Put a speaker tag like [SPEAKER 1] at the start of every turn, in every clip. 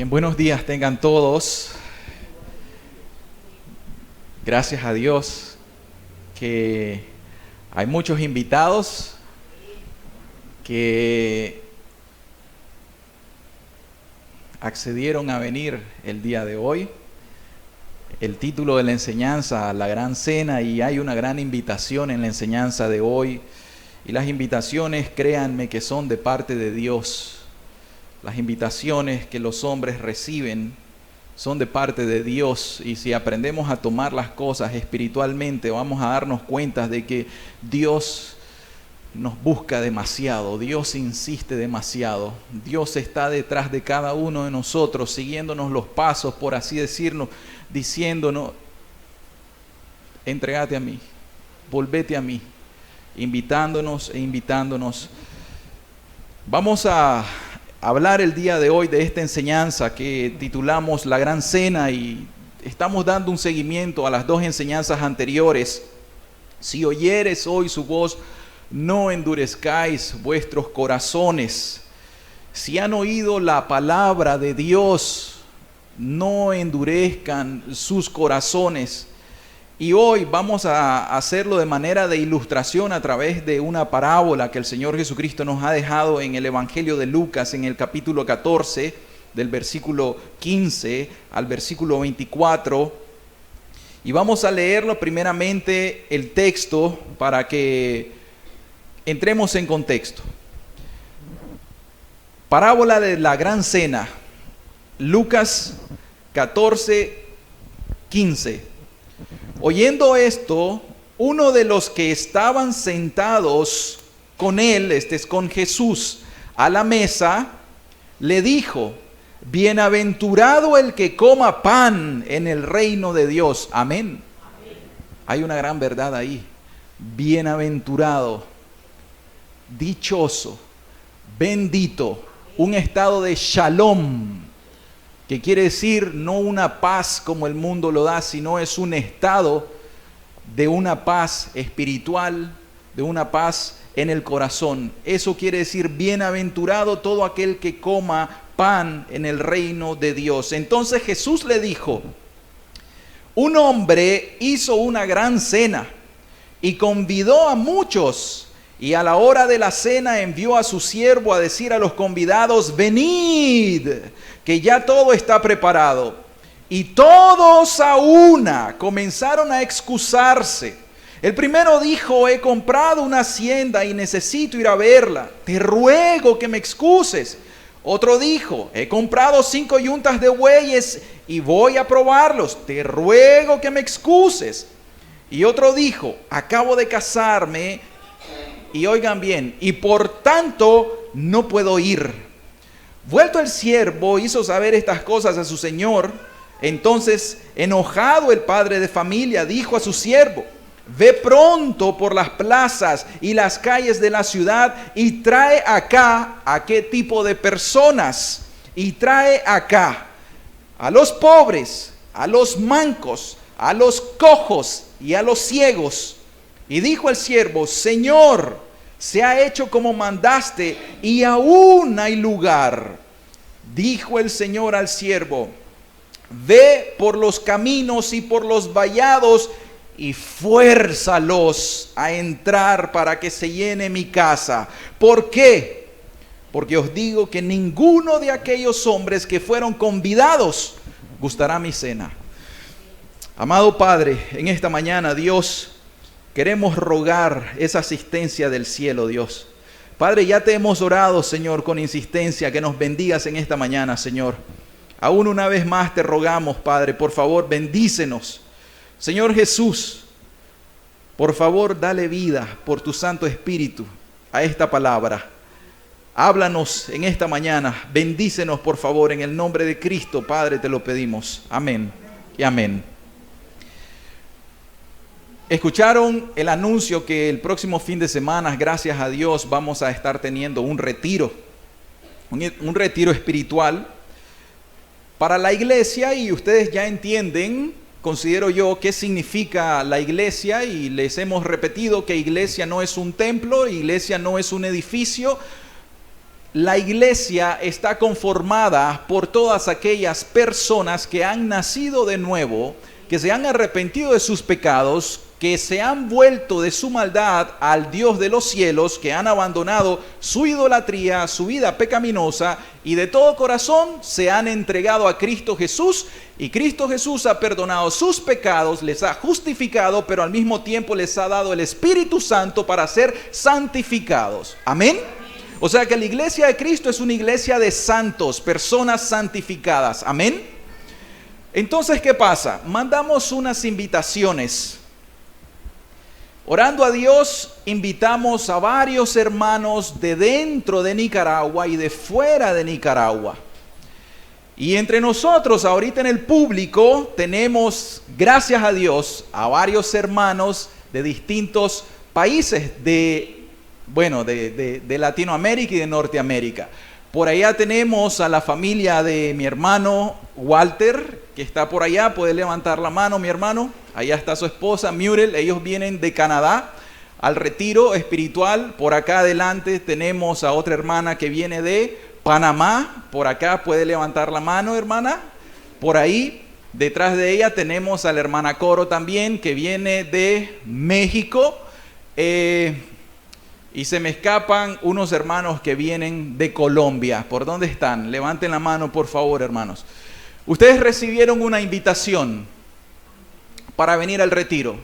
[SPEAKER 1] Bien, buenos días tengan todos. Gracias a Dios que hay muchos invitados que accedieron a venir el día de hoy. El título de la enseñanza, la gran cena, y hay una gran invitación en la enseñanza de hoy. Y las invitaciones, créanme, que son de parte de Dios. Las invitaciones que los hombres reciben son de parte de Dios, y si aprendemos a tomar las cosas espiritualmente, vamos a darnos cuenta de que Dios nos busca demasiado, Dios insiste demasiado, Dios está detrás de cada uno de nosotros, siguiéndonos los pasos, por así decirlo, diciéndonos: entrégate a mí, volvete a mí, invitándonos e invitándonos. Vamos a hablar el día de hoy de esta enseñanza que titulamos La Gran Cena, y estamos dando un seguimiento a las dos enseñanzas anteriores. Si oyeres hoy su voz, no endurezcáis vuestros corazones. Si han oído la palabra de Dios, no endurezcan sus corazones. Y hoy vamos a hacerlo de manera de ilustración a través de una parábola que el Señor Jesucristo nos ha dejado en el Evangelio de Lucas, en el capítulo 14, del versículo 15 al versículo 24. Y vamos a leerlo primeramente el texto para que entremos en contexto. Parábola de la Gran Cena, Lucas 14, 15. Oyendo esto, uno de los que estaban sentados con él, este es con Jesús, a la mesa, le dijo: bienaventurado el que coma pan en el reino de Dios. Amén. Amén. Hay una gran verdad ahí. Bienaventurado, dichoso, bendito, un estado de shalom, que quiere decir no una paz como el mundo lo da, sino es un estado de una paz espiritual, de una paz en el corazón. Eso quiere decir bienaventurado todo aquel que coma pan en el reino de Dios. Entonces Jesús le dijo: un hombre hizo una gran cena y convidó a muchos, y a la hora de la cena envió a su siervo a decir a los convidados: venid, que ya todo está preparado. Y todos a una comenzaron a excusarse. El primero dijo: he comprado una hacienda y necesito ir a verla, te ruego que me excuses. Otro dijo: he comprado 5 yuntas de bueyes y voy a probarlos, te ruego que me excuses. Y otro dijo: acabo de casarme, y oigan bien, y por tanto no puedo ir. Vuelto el siervo, hizo saber estas cosas a su señor. Entonces, enojado el padre de familia, dijo a su siervo: ve pronto por las plazas y las calles de la ciudad y trae acá a qué tipo de personas. Y trae acá a los pobres, a los mancos, a los cojos y a los ciegos. Y dijo el siervo: Señor, se ha hecho como mandaste, y aún hay lugar. Dijo el Señor al siervo: ve por los caminos y por los vallados y fuérzalos a entrar para que se llene mi casa. ¿Por qué? Porque os digo que ninguno de aquellos hombres que fueron convidados gustará mi cena. Amado Padre, en esta mañana, Dios, queremos rogar esa asistencia del cielo, Dios. Padre, ya te hemos orado, Señor, con insistencia, que nos bendigas en esta mañana, Señor. Aún una vez más te rogamos, Padre, por favor, bendícenos. Señor Jesús, por favor, dale vida por tu Santo Espíritu a esta palabra. Háblanos en esta mañana, bendícenos, por favor, en el nombre de Cristo, Padre, te lo pedimos. Amén y amén. Escucharon el anuncio que el próximo fin de semana, gracias a Dios, vamos a estar teniendo un retiro espiritual para la iglesia, y ustedes ya entienden, considero yo, qué significa la iglesia, y les hemos repetido que iglesia no es un templo, iglesia no es un edificio. la iglesia está conformada por todas aquellas personas que han nacido de nuevo, que se han arrepentido de sus pecados, que se han vuelto de su maldad al Dios de los cielos, que han abandonado su idolatría, su vida pecaminosa, y de todo corazón se han entregado a Cristo Jesús, y Cristo Jesús ha perdonado sus pecados, les ha justificado, pero al mismo tiempo les ha dado el Espíritu Santo para ser santificados. Amén. O sea que la iglesia de Cristo es una iglesia de santos, personas santificadas. Amén. Entonces, ¿qué pasa? Mandamos unas invitaciones. Orando a Dios, invitamos a varios hermanos de dentro de Nicaragua y de fuera de Nicaragua. Y entre nosotros, ahorita en el público, tenemos, gracias a Dios, a varios hermanos de distintos países de Latinoamérica y de Norteamérica. Por allá tenemos a la familia de mi hermano Walter, que está por allá. Puede levantar la mano, mi hermano. Allá está su esposa, Muriel. Ellos vienen de Canadá al retiro espiritual. Por acá adelante tenemos a otra hermana que viene de Panamá. Por acá puede levantar la mano, hermana. Por ahí, detrás de ella, tenemos a la hermana Coro también, que viene de México. Y se me escapan unos hermanos que vienen de Colombia. ¿Por dónde están? Levanten la mano, por favor, hermanos. Ustedes recibieron una invitación para venir al retiro,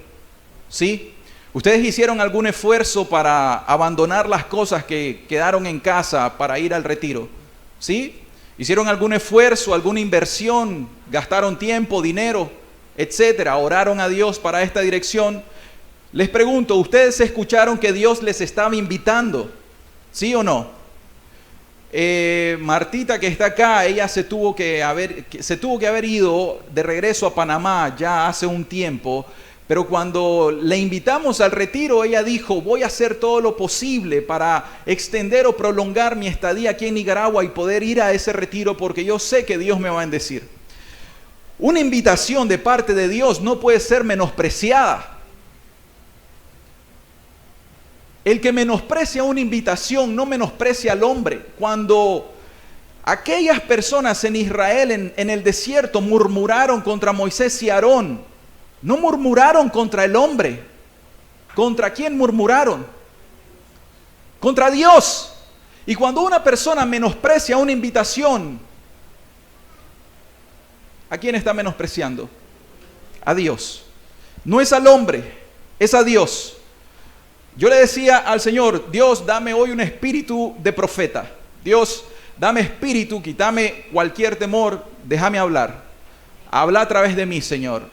[SPEAKER 1] ¿sí? ¿Ustedes hicieron algún esfuerzo para abandonar las cosas que quedaron en casa para ir al retiro? ¿Sí? ¿Hicieron algún esfuerzo, alguna inversión? ¿Gastaron tiempo, dinero, etcétera? ¿Oraron a Dios para esta dirección? Les pregunto, ¿ustedes escucharon que Dios les estaba invitando? ¿Sí o no? Martita, que está acá, ella se tuvo que haber ido de regreso a Panamá ya hace un tiempo, pero cuando le invitamos al retiro, ella dijo, voy a hacer todo lo posible para extender o prolongar mi estadía aquí en Nicaragua y poder ir a ese retiro porque yo sé que Dios me va a bendecir. Una invitación de parte de Dios no puede ser menospreciada. El que menosprecia una invitación no menosprecia al hombre. Cuando aquellas personas en Israel, en el desierto, murmuraron contra Moisés y Aarón, no murmuraron contra el hombre. ¿Contra quién murmuraron? Contra Dios. Y cuando una persona menosprecia una invitación, ¿a quién está menospreciando? A Dios. No es al hombre, es a Dios. Yo le decía al Señor, Dios, dame hoy un espíritu de profeta. Dios, dame espíritu, quítame cualquier temor, déjame hablar. Habla a través de mí, Señor.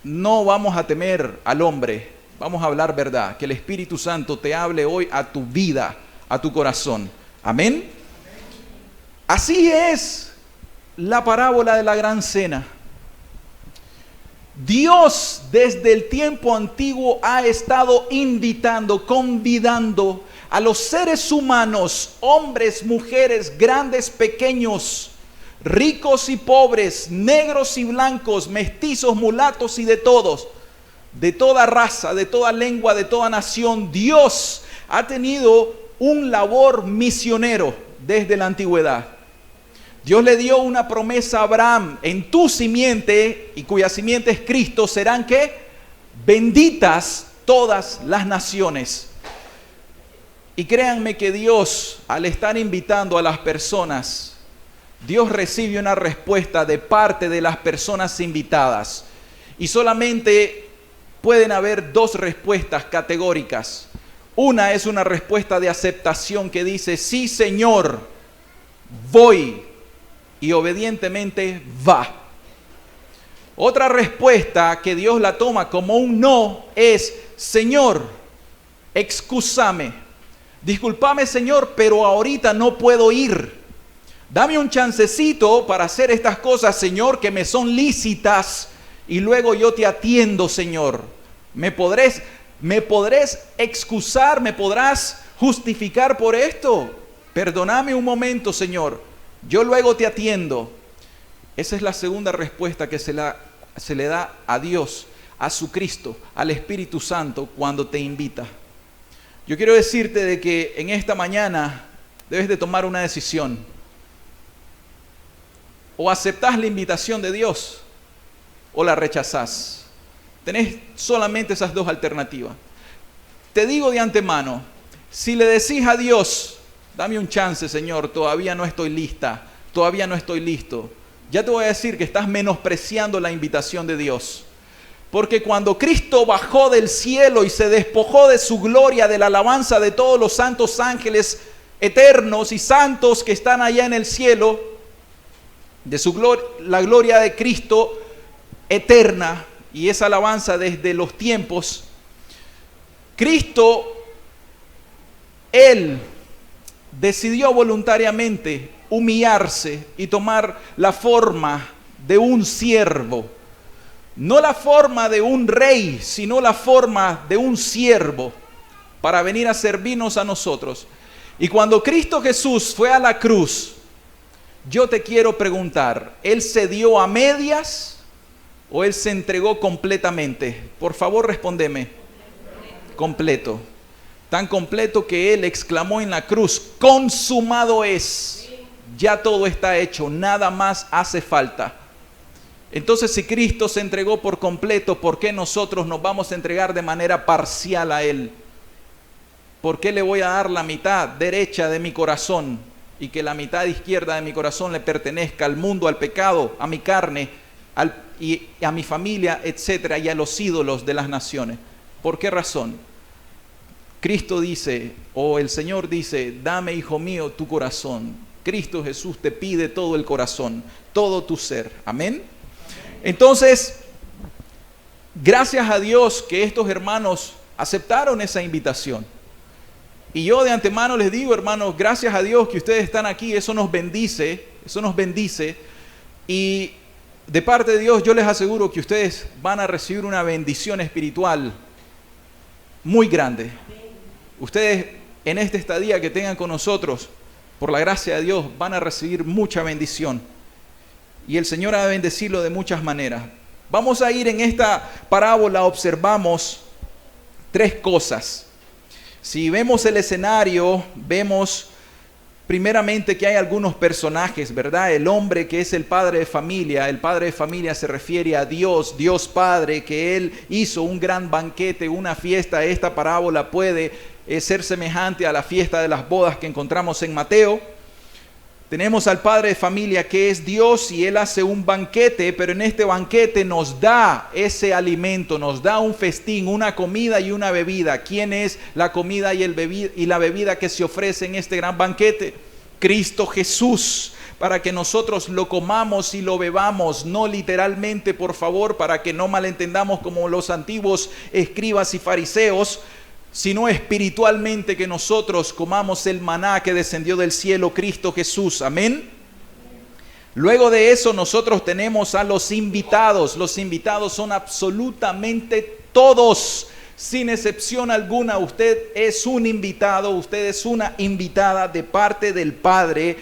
[SPEAKER 1] No vamos a temer al hombre, vamos a hablar verdad. Que el Espíritu Santo te hable hoy a tu vida, a tu corazón. Amén. Así es la parábola de la gran cena. Dios desde el tiempo antiguo ha estado invitando, convidando a los seres humanos, hombres, mujeres, grandes, pequeños, ricos y pobres, negros y blancos, mestizos, mulatos y de todos, de toda raza, de toda lengua, de toda nación. Dios ha tenido un labor misionero desde la antigüedad. Dios le dio una promesa a Abraham, en tu simiente, y cuya simiente es Cristo, serán ¿qué? Benditas todas las naciones. Y créanme que Dios, al estar invitando a las personas, Dios recibe una respuesta de parte de las personas invitadas. Y solamente pueden haber dos respuestas categóricas. Una es una respuesta de aceptación que dice, sí, Señor, voy. Y obedientemente va. Otra respuesta que Dios la toma como un no es, Señor, excúsame. Discúlpame, Señor, pero ahorita no puedo ir. Dame un chancecito para hacer estas cosas, Señor, que me son lícitas, y luego yo te atiendo, Señor. ¿Me podrás excusar? ¿Me podrás justificar por esto? Perdóname un momento, Señor. Yo luego te atiendo. Esa es la segunda respuesta que se le da a Dios, a su Cristo, al Espíritu Santo cuando te invita. Yo quiero decirte de que en esta mañana debes de tomar una decisión. O aceptás la invitación de Dios o la rechazás. Tenés solamente esas dos alternativas. Te digo de antemano, si le decís a Dios, dame un chance, Señor, todavía no estoy lista, todavía no estoy listo, ya te voy a decir que estás menospreciando la invitación de Dios. Porque cuando Cristo bajó del cielo y se despojó de su gloria, de la alabanza de todos los santos ángeles eternos y santos que están allá en el cielo, de su gloria, la gloria de Cristo eterna y esa alabanza desde los tiempos, Cristo, Él decidió voluntariamente humillarse y tomar la forma de un siervo. No la forma de un rey, sino la forma de un siervo para venir a servirnos a nosotros. Y cuando Cristo Jesús fue a la cruz, yo te quiero preguntar, ¿Él se dio a medias o Él se entregó completamente? Por favor, respóndeme. Completo. Tan completo que Él exclamó en la cruz, consumado es. Ya todo está hecho, nada más hace falta. Entonces, si Cristo se entregó por completo, ¿por qué nosotros nos vamos a entregar de manera parcial a Él? ¿Por qué le voy a dar la mitad derecha de mi corazón y que la mitad izquierda de mi corazón le pertenezca al mundo, al pecado, a mi carne, y a mi familia, etcétera, y a los ídolos de las naciones? ¿Por qué razón? Cristo dice, o el Señor dice, dame, hijo mío, tu corazón. Cristo Jesús te pide todo el corazón, todo tu ser. Amén. Entonces, gracias a Dios que estos hermanos aceptaron esa invitación. Y yo de antemano les digo, hermanos, gracias a Dios que ustedes están aquí, eso nos bendice, y de parte de Dios yo les aseguro que ustedes van a recibir una bendición espiritual muy grande. Ustedes en esta estadía que tengan con nosotros, por la gracia de Dios, van a recibir mucha bendición. Y el Señor ha de bendecirlo de muchas maneras. Vamos a ir en esta parábola, observamos tres cosas. Si vemos el escenario, vemos primeramente que hay algunos personajes, ¿verdad? El hombre que es el padre de familia. El padre de familia se refiere a Dios, Dios Padre, que Él hizo un gran banquete, una fiesta. Esta parábola puede ser semejante a la fiesta de las bodas que encontramos en Mateo. Tenemos al padre de familia que es Dios y Él hace un banquete, pero en este banquete nos da ese alimento, nos da un festín, una comida y una bebida. ¿Quién es la comida y la bebida que se ofrece en este gran banquete? Cristo Jesús, para que nosotros lo comamos y lo bebamos, no literalmente, por favor, para que no malentendamos como los antiguos escribas y fariseos, sino espiritualmente, que nosotros comamos el maná que descendió del cielo, Cristo Jesús. Amén. Luego de eso nosotros tenemos a los invitados. Los invitados son absolutamente todos, sin excepción alguna. Usted es un invitado, usted es una invitada de parte del Padre.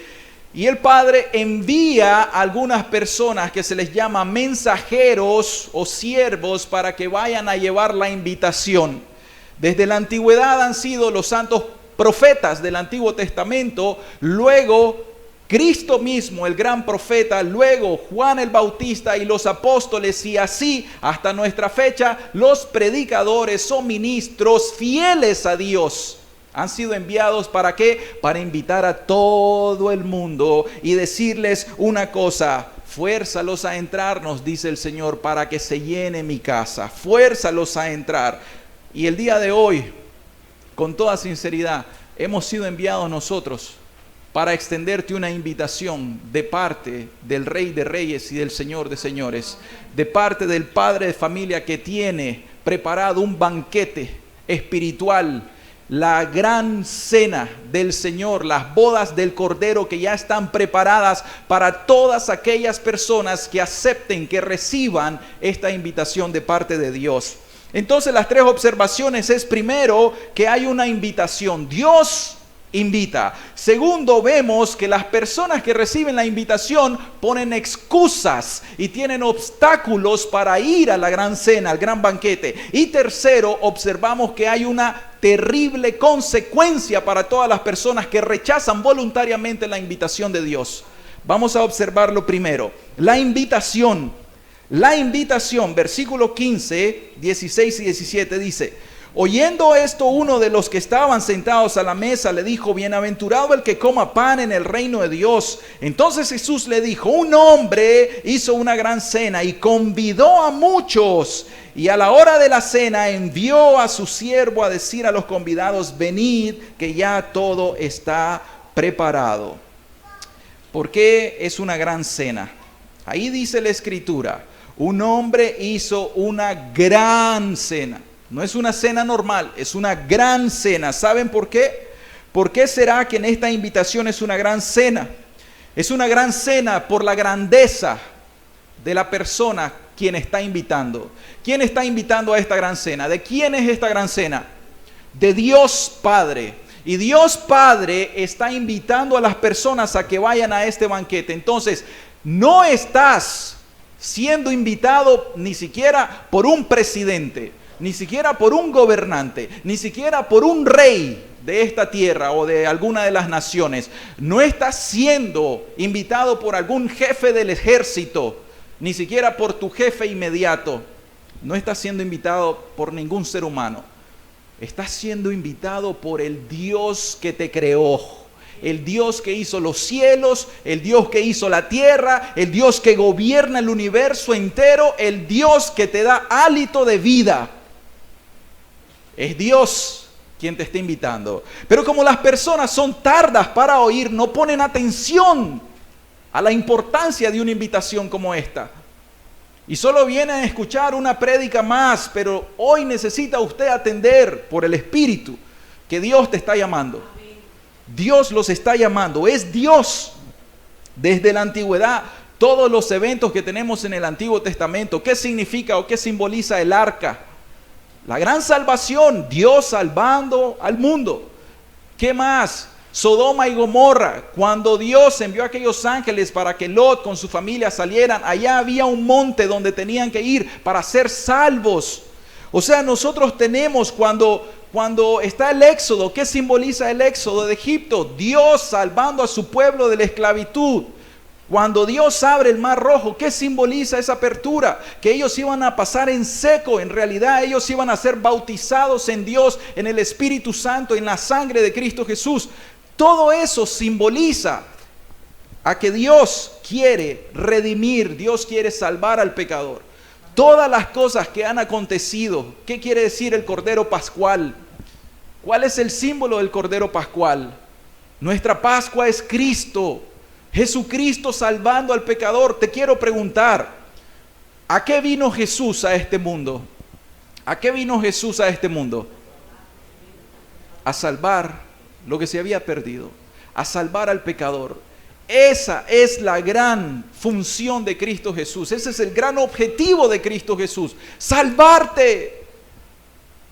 [SPEAKER 1] Y el Padre envía a algunas personas que se les llama mensajeros o siervos para que vayan a llevar la invitación. Desde la antigüedad han sido los santos profetas del Antiguo Testamento, luego Cristo mismo, el gran profeta, luego Juan el Bautista y los apóstoles, y así hasta nuestra fecha los predicadores o ministros fieles a Dios han sido enviados. ¿Para qué? Para invitar a todo el mundo y decirles una cosa: fuérzalos a entrar, nos dice el Señor, para que se llene mi casa. Fuérzalos a entrar. Y el día de hoy, con toda sinceridad, hemos sido enviados nosotros para extenderte una invitación de parte del Rey de Reyes y del Señor de Señores, de parte del Padre de familia que tiene preparado un banquete espiritual, la gran cena del Señor, las bodas del Cordero que ya están preparadas para todas aquellas personas que acepten, que reciban esta invitación de parte de Dios. Entonces, las tres observaciones es: primero, que hay una invitación. Dios invita. Segundo, vemos que las personas que reciben la invitación ponen excusas y tienen obstáculos para ir a la gran cena, al gran banquete. Y tercero, observamos que hay una terrible consecuencia para todas las personas que rechazan voluntariamente la invitación de Dios. Vamos a observarlo primero. La invitación, versículo 15, 16 y 17 dice: oyendo esto, uno de los que estaban sentados a la mesa le dijo: bienaventurado el que coma pan en el reino de Dios. Entonces Jesús le dijo: un hombre hizo una gran cena y convidó a muchos, y a la hora de la cena envió a su siervo a decir a los convidados: venid, que ya todo está preparado. ¿Por qué es una gran cena? Ahí dice la Escritura: un hombre hizo una gran cena. No es una cena normal, es una gran cena. ¿Saben por qué? ¿Por qué será que en esta invitación es una gran cena? Es una gran cena por la grandeza de la persona quien está invitando. ¿Quién está invitando a esta gran cena? ¿De quién es esta gran cena? De Dios Padre. Y Dios Padre está invitando a las personas a que vayan a este banquete. Entonces, no estás siendo invitado ni siquiera por un presidente, ni siquiera por un gobernante, ni siquiera por un rey de esta tierra o de alguna de las naciones. No estás siendo invitado por algún jefe del ejército, ni siquiera por tu jefe inmediato. No estás siendo invitado por ningún ser humano. Estás siendo invitado por el Dios que te creó, el Dios que hizo los cielos, el Dios que hizo la tierra, el Dios que gobierna el universo entero, el Dios que te da hálito de vida. Es Dios quien te está invitando. Pero como las personas son tardas para oír, no ponen atención a la importancia de una invitación como esta. Y solo vienen a escuchar una prédica más, pero hoy necesita usted atender por el Espíritu que Dios te está llamando. Dios los está llamando, es Dios. Desde la antigüedad, todos los eventos que tenemos en el Antiguo Testamento, ¿qué significa o qué simboliza el arca? La gran salvación, Dios salvando al mundo. ¿Qué más? Sodoma y Gomorra, cuando Dios envió a aquellos ángeles para que Lot con su familia salieran, allá había un monte donde tenían que ir para ser salvos. O sea, nosotros tenemos cuando está el éxodo, ¿qué simboliza el éxodo de Egipto? Dios salvando a su pueblo de la esclavitud. Cuando Dios abre el mar rojo, ¿qué simboliza esa apertura? Que ellos iban a pasar en seco. En realidad ellos iban a ser bautizados en Dios, en el Espíritu Santo, en la sangre de Cristo Jesús. Todo eso simboliza a que Dios quiere redimir, Dios quiere salvar al pecador. Todas las cosas que han acontecido, ¿qué quiere decir el Cordero Pascual? ¿Cuál es el símbolo del Cordero Pascual? Nuestra Pascua es Cristo. Jesucristo salvando al pecador. Te quiero preguntar, ¿a qué vino Jesús a este mundo? ¿A qué vino Jesús a este mundo? A salvar lo que se había perdido, a salvar al pecador. Esa es la gran función de Cristo Jesús. Ese es el gran objetivo de Cristo Jesús. Salvarte.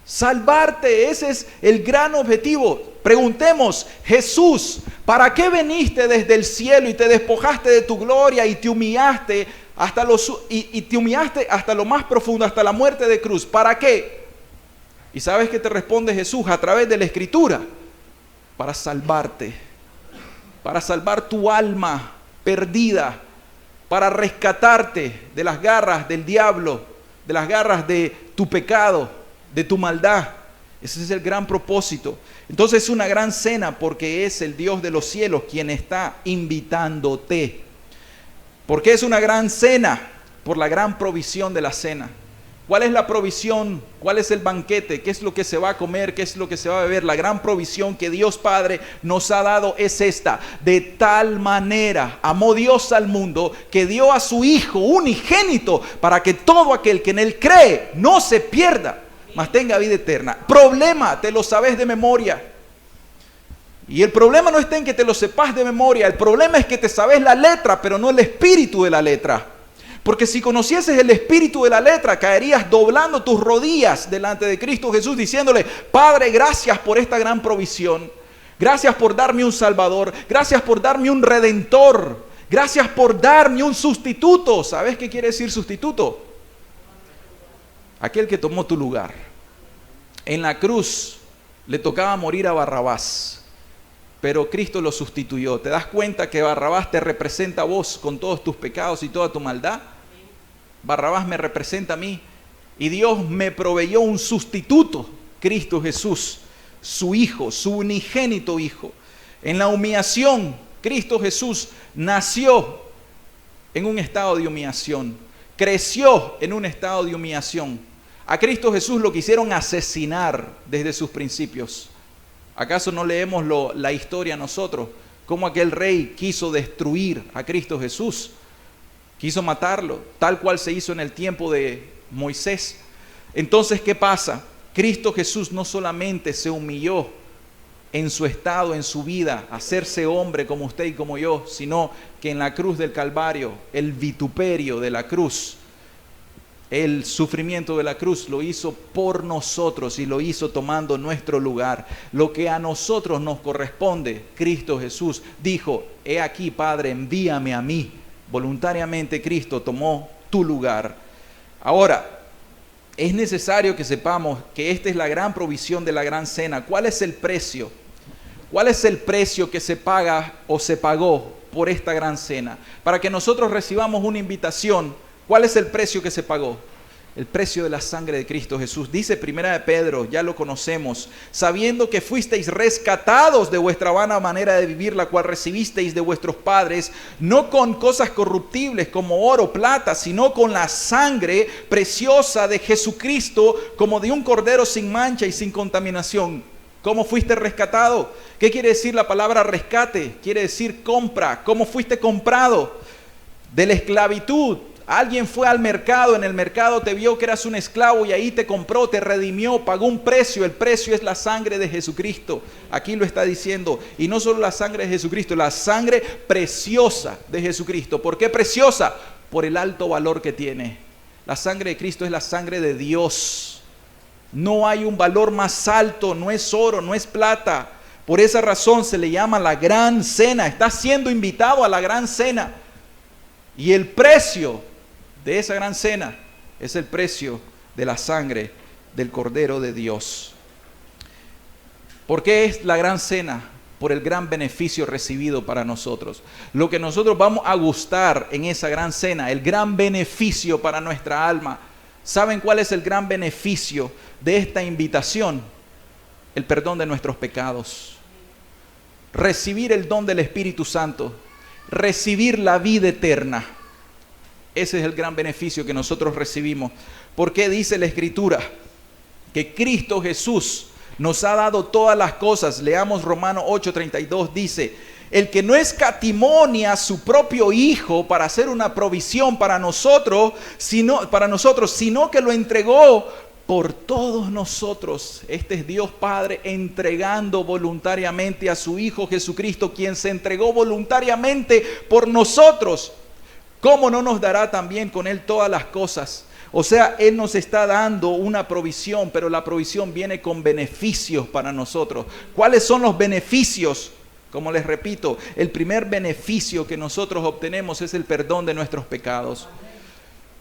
[SPEAKER 1] Salvarte, ese es el gran objetivo. Preguntemos, Jesús, ¿para qué viniste desde el cielo y te despojaste de tu gloria y te humillaste hasta lo más profundo, hasta la muerte de cruz? ¿Para qué? ¿Y sabes qué te responde Jesús a través de la Escritura? Para salvarte, para salvar tu alma perdida, para rescatarte de las garras del diablo, de las garras de tu pecado, de tu maldad. Ese es el gran propósito. Entonces es una gran cena porque es el Dios de los cielos quien está invitándote. ¿Por qué es una gran cena? Por la gran provisión de la cena. ¿Cuál es la provisión? ¿Cuál es el banquete? ¿Qué es lo que se va a comer? ¿Qué es lo que se va a beber? La gran provisión que Dios Padre nos ha dado es esta. De tal manera amó Dios al mundo que dio a su Hijo unigénito para que todo aquel que en Él cree no se pierda, mas tenga vida eterna. Problema, te lo sabes de memoria. Y el problema no está en que te lo sepas de memoria. El problema es que te sabes la letra, pero no el espíritu de la letra. Porque si conocieses el espíritu de la letra, caerías doblando tus rodillas delante de Cristo Jesús, diciéndole: Padre, gracias por esta gran provisión. Gracias por darme un Salvador. Gracias por darme un Redentor. Gracias por darme un sustituto. ¿Sabes qué quiere decir sustituto? Aquel que tomó tu lugar. En la cruz, Le tocaba morir a Barrabás, pero Cristo lo sustituyó. ¿Te das cuenta que Barrabás te representa a vos con todos tus pecados y toda tu maldad? Barrabás me representa a mí. Y Dios me proveyó un sustituto, Cristo Jesús, su Hijo, su unigénito Hijo. En la humillación, Cristo Jesús nació en un estado de humillación, creció en un estado de humillación. A Cristo Jesús lo quisieron asesinar desde sus principios. ¿Acaso no leemos la historia nosotros? Cómo aquel rey quiso destruir a Cristo Jesús, quiso matarlo, tal cual se hizo en el tiempo de Moisés. Entonces, ¿qué pasa? Cristo Jesús no solamente se humilló en su estado, en su vida, a hacerse hombre como usted y como yo, sino que en la cruz del Calvario, el vituperio de la cruz, el sufrimiento de la cruz lo hizo por nosotros y lo hizo tomando nuestro lugar. Lo que a nosotros nos corresponde, Cristo Jesús dijo: he aquí, Padre, envíame a mí. Voluntariamente Cristo tomó tu lugar. Ahora, es necesario que sepamos que esta es la gran provisión de la gran cena. ¿Cuál es el precio? ¿Cuál es el precio que se paga o se pagó por esta gran cena? Para que nosotros recibamos una invitación, ¿cuál es el precio que se pagó? El precio de la sangre de Cristo Jesús. Dice Primera de Pedro, ya lo conocemos, sabiendo que fuisteis rescatados de vuestra vana manera de vivir, la cual recibisteis de vuestros padres, no con cosas corruptibles como oro o plata, sino con la sangre preciosa de Jesucristo, como de un cordero sin mancha y sin contaminación. ¿Cómo fuiste rescatado? ¿Qué quiere decir la palabra rescate? Quiere decir compra. ¿Cómo fuiste comprado? De la esclavitud. Alguien fue al mercado, en el mercado te vio que eras un esclavo y ahí te compró, te redimió, pagó un precio. El precio es la sangre de Jesucristo. Aquí lo está diciendo. Y no solo la sangre de Jesucristo, la sangre preciosa de Jesucristo. ¿Por qué preciosa? Por el alto valor que tiene. La sangre de Cristo es la sangre de Dios. No hay un valor más alto, no es oro, no es plata. Por esa razón se le llama la gran cena. Está siendo invitado a la gran cena. Y el precio de esa gran cena es el precio de la sangre del Cordero de Dios. ¿Por qué es la gran cena? Por el gran beneficio recibido para nosotros. Lo que nosotros vamos a gustar en esa gran cena, el gran beneficio para nuestra alma. ¿Saben cuál es el gran beneficio de esta invitación? El perdón de nuestros pecados. Recibir el don del Espíritu Santo. Recibir la vida eterna. Ese es el gran beneficio que nosotros recibimos. Porque dice la Escritura que Cristo Jesús nos ha dado todas las cosas. Leamos Romanos 8:32, dice: el que no escatimó ni a su propio Hijo para hacer una provisión para nosotros, sino que lo entregó por todos nosotros. Este es Dios Padre entregando voluntariamente a su Hijo Jesucristo, quien se entregó voluntariamente por nosotros. ¿Cómo no nos dará también con Él todas las cosas? O sea, Él nos está dando una provisión, pero la provisión viene con beneficios para nosotros. ¿Cuáles son los beneficios? Como les repito, el primer beneficio que nosotros obtenemos es el perdón de nuestros pecados.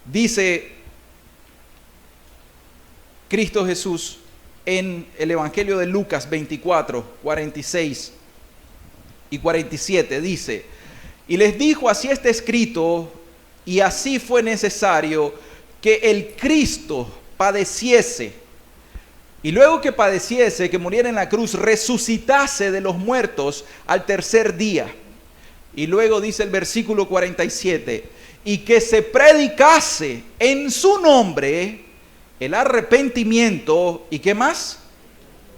[SPEAKER 1] Dice Cristo Jesús en el Evangelio de Lucas 24, 46 y 47, dice: y les dijo: así está escrito, y así fue necesario que el Cristo padeciese, y luego que padeciese, que muriera en la cruz, resucitase de los muertos al tercer día. Y luego dice el versículo 47, y que se predicase en su nombre el arrepentimiento, ¿y qué más?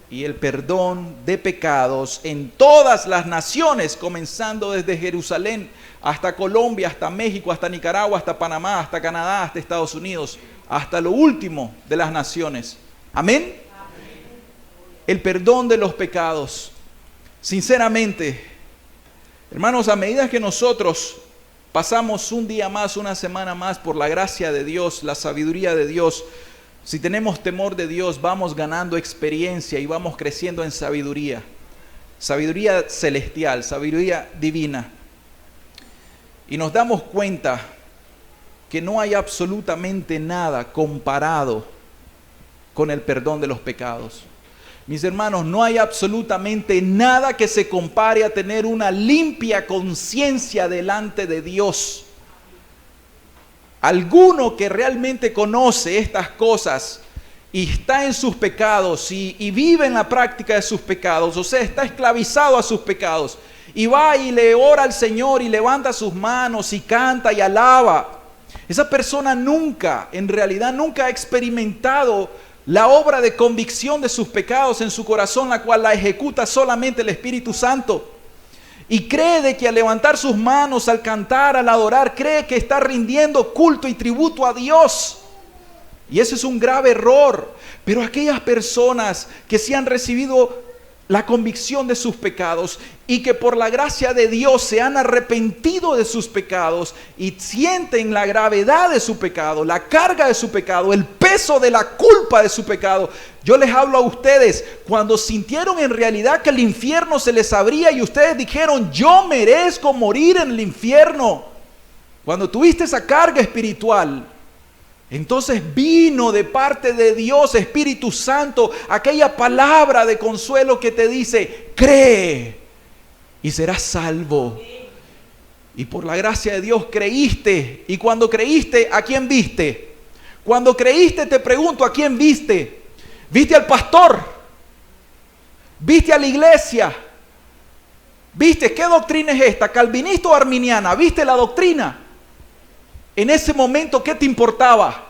[SPEAKER 1] Y el perdón de pecados en todas las naciones, comenzando desde Jerusalén hasta Colombia, hasta México, hasta Nicaragua, hasta Panamá, hasta Canadá, hasta Estados Unidos, hasta lo último de las naciones. Amén. El perdón de los pecados. Sinceramente, hermanos, a medida que nosotros pasamos un día más, una semana más por la gracia de Dios, la sabiduría de Dios, si tenemos temor de Dios, vamos ganando experiencia y vamos creciendo en sabiduría. Sabiduría celestial, sabiduría divina. Y nos damos cuenta que no hay absolutamente nada comparado con el perdón de los pecados. Mis hermanos, no hay absolutamente nada que se compare a tener una limpia conciencia delante de Dios. Alguno que realmente conoce estas cosas y está en sus pecados y vive en la práctica de sus pecados, o sea, está esclavizado a sus pecados, y va y le ora al Señor y levanta sus manos y canta y alaba. Esa persona en realidad nunca ha experimentado la obra de convicción de sus pecados en su corazón, la cual la ejecuta solamente el Espíritu Santo. Y cree de que al levantar sus manos, al cantar, al adorar, cree que está rindiendo culto y tributo a Dios. Y ese es un grave error. Pero aquellas personas que sí han recibido la convicción de sus pecados y que por la gracia de Dios se han arrepentido de sus pecados y sienten la gravedad de su pecado, la carga de su pecado, el peso de la culpa de su pecado. Yo les hablo a ustedes, cuando sintieron en realidad que el infierno se les abría y ustedes dijeron, yo merezco morir en el infierno. Cuando tuviste esa carga espiritual, entonces vino de parte de Dios, Espíritu Santo, aquella palabra de consuelo que te dice, cree y serás salvo. Y por la gracia de Dios creíste. Y cuando creíste, ¿a quién viste? Cuando creíste, te pregunto, ¿a quién viste? ¿Viste al pastor? ¿Viste a la iglesia? ¿Viste qué doctrina es esta? ¿Calvinista o arminiana? ¿Viste la doctrina? En ese momento, ¿qué te importaba?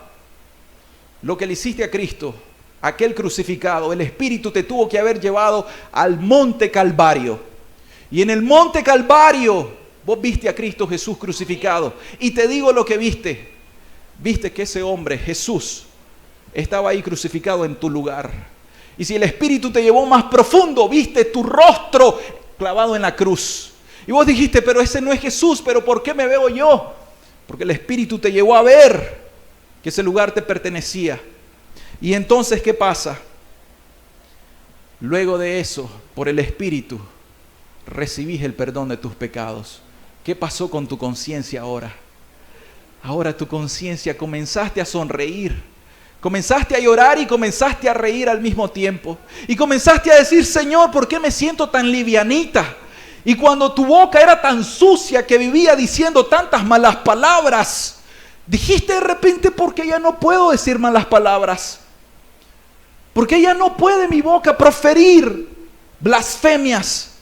[SPEAKER 1] Lo que le hiciste a Cristo, aquel crucificado. El Espíritu te tuvo que haber llevado al monte Calvario. Y en el monte Calvario, vos viste a Cristo Jesús crucificado. Y te digo lo que viste. Viste que ese hombre, Jesús, estaba ahí crucificado en tu lugar. Y si el Espíritu te llevó más profundo, viste tu rostro clavado en la cruz. Y vos dijiste, pero ese no es Jesús, ¿pero por qué me veo yo? Porque el Espíritu te llevó a ver que ese lugar te pertenecía. Y entonces, ¿qué pasa? Luego de eso, por el Espíritu, recibís el perdón de tus pecados. ¿Qué pasó con tu conciencia ahora? Ahora tu conciencia comenzaste a sonreír. Comenzaste a llorar y comenzaste a reír al mismo tiempo. Y comenzaste a decir, Señor, ¿por qué me siento tan livianita? Y cuando tu boca era tan sucia que vivía diciendo tantas malas palabras, dijiste de repente, ¿por qué ya no puedo decir malas palabras? ¿Por qué ya no puede mi boca proferir blasfemias?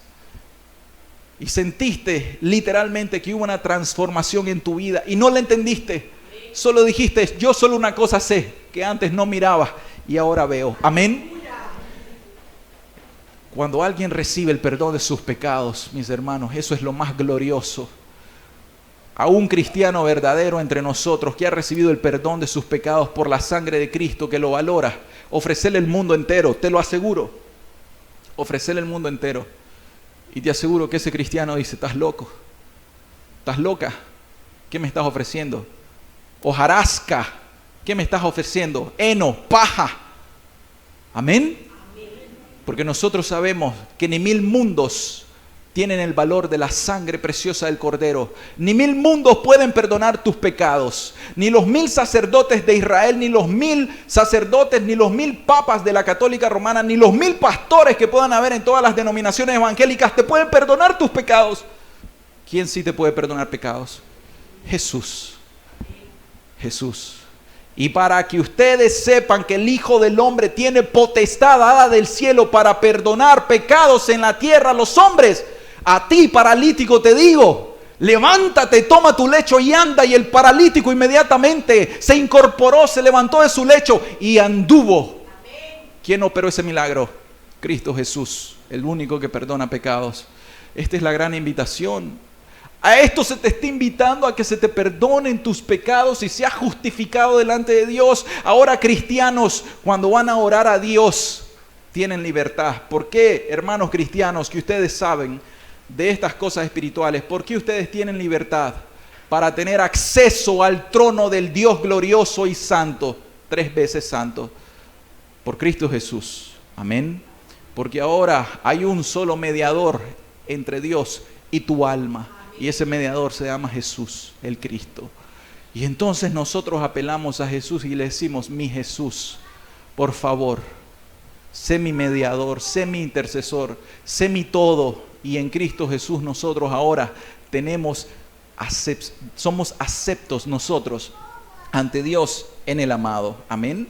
[SPEAKER 1] Y sentiste literalmente que hubo una transformación en tu vida y no la entendiste. Solo dijiste, yo solo una cosa sé, que antes no miraba y ahora veo. Amén. Cuando alguien recibe el perdón de sus pecados, mis hermanos, eso es lo más glorioso. A un cristiano verdadero entre nosotros que ha recibido el perdón de sus pecados por la sangre de Cristo, que lo valora, ofrecerle el mundo entero, te lo aseguro. Ofrecerle el mundo entero. Y te aseguro que ese cristiano dice, estás loco, estás loca, ¿qué me estás ofreciendo? Hojarasca, ¿qué me estás ofreciendo? Heno, paja. Amén. Porque nosotros sabemos que ni 1000 mundos tienen el valor de la sangre preciosa del Cordero. Ni 1000 mundos pueden perdonar tus pecados. Ni los 1000 sacerdotes de Israel, ni los 1000 sacerdotes, ni los 1000 papas de la Católica Romana, ni los 1000 pastores que puedan haber en todas las denominaciones evangélicas te pueden perdonar tus pecados. ¿Quién sí te puede perdonar pecados? Jesús. Jesús. Y para que ustedes sepan que el Hijo del Hombre tiene potestad dada del cielo para perdonar pecados en la tierra a los hombres, a ti, paralítico, te digo, levántate, toma tu lecho y anda. Y el paralítico inmediatamente se incorporó, se levantó de su lecho y anduvo. ¿Quién operó ese milagro? Cristo Jesús, el único que perdona pecados. Esta es la gran invitación. A esto se te está invitando, a que se te perdonen tus pecados y seas justificado delante de Dios. Ahora, cristianos, cuando van a orar a Dios, tienen libertad. ¿Por qué, hermanos cristianos, que ustedes saben de estas cosas espirituales? ¿Por qué ustedes tienen libertad? Para tener acceso al trono del Dios glorioso y santo, 3 veces santo, por Cristo Jesús. Amén. Porque ahora hay un solo mediador entre Dios y tu alma. Y ese mediador se llama Jesús, el Cristo. Y entonces nosotros apelamos a Jesús y le decimos, mi Jesús, por favor, sé mi mediador, sé mi intercesor, sé mi todo. Y en Cristo Jesús nosotros ahora somos aceptos nosotros ante Dios en el amado. Amén.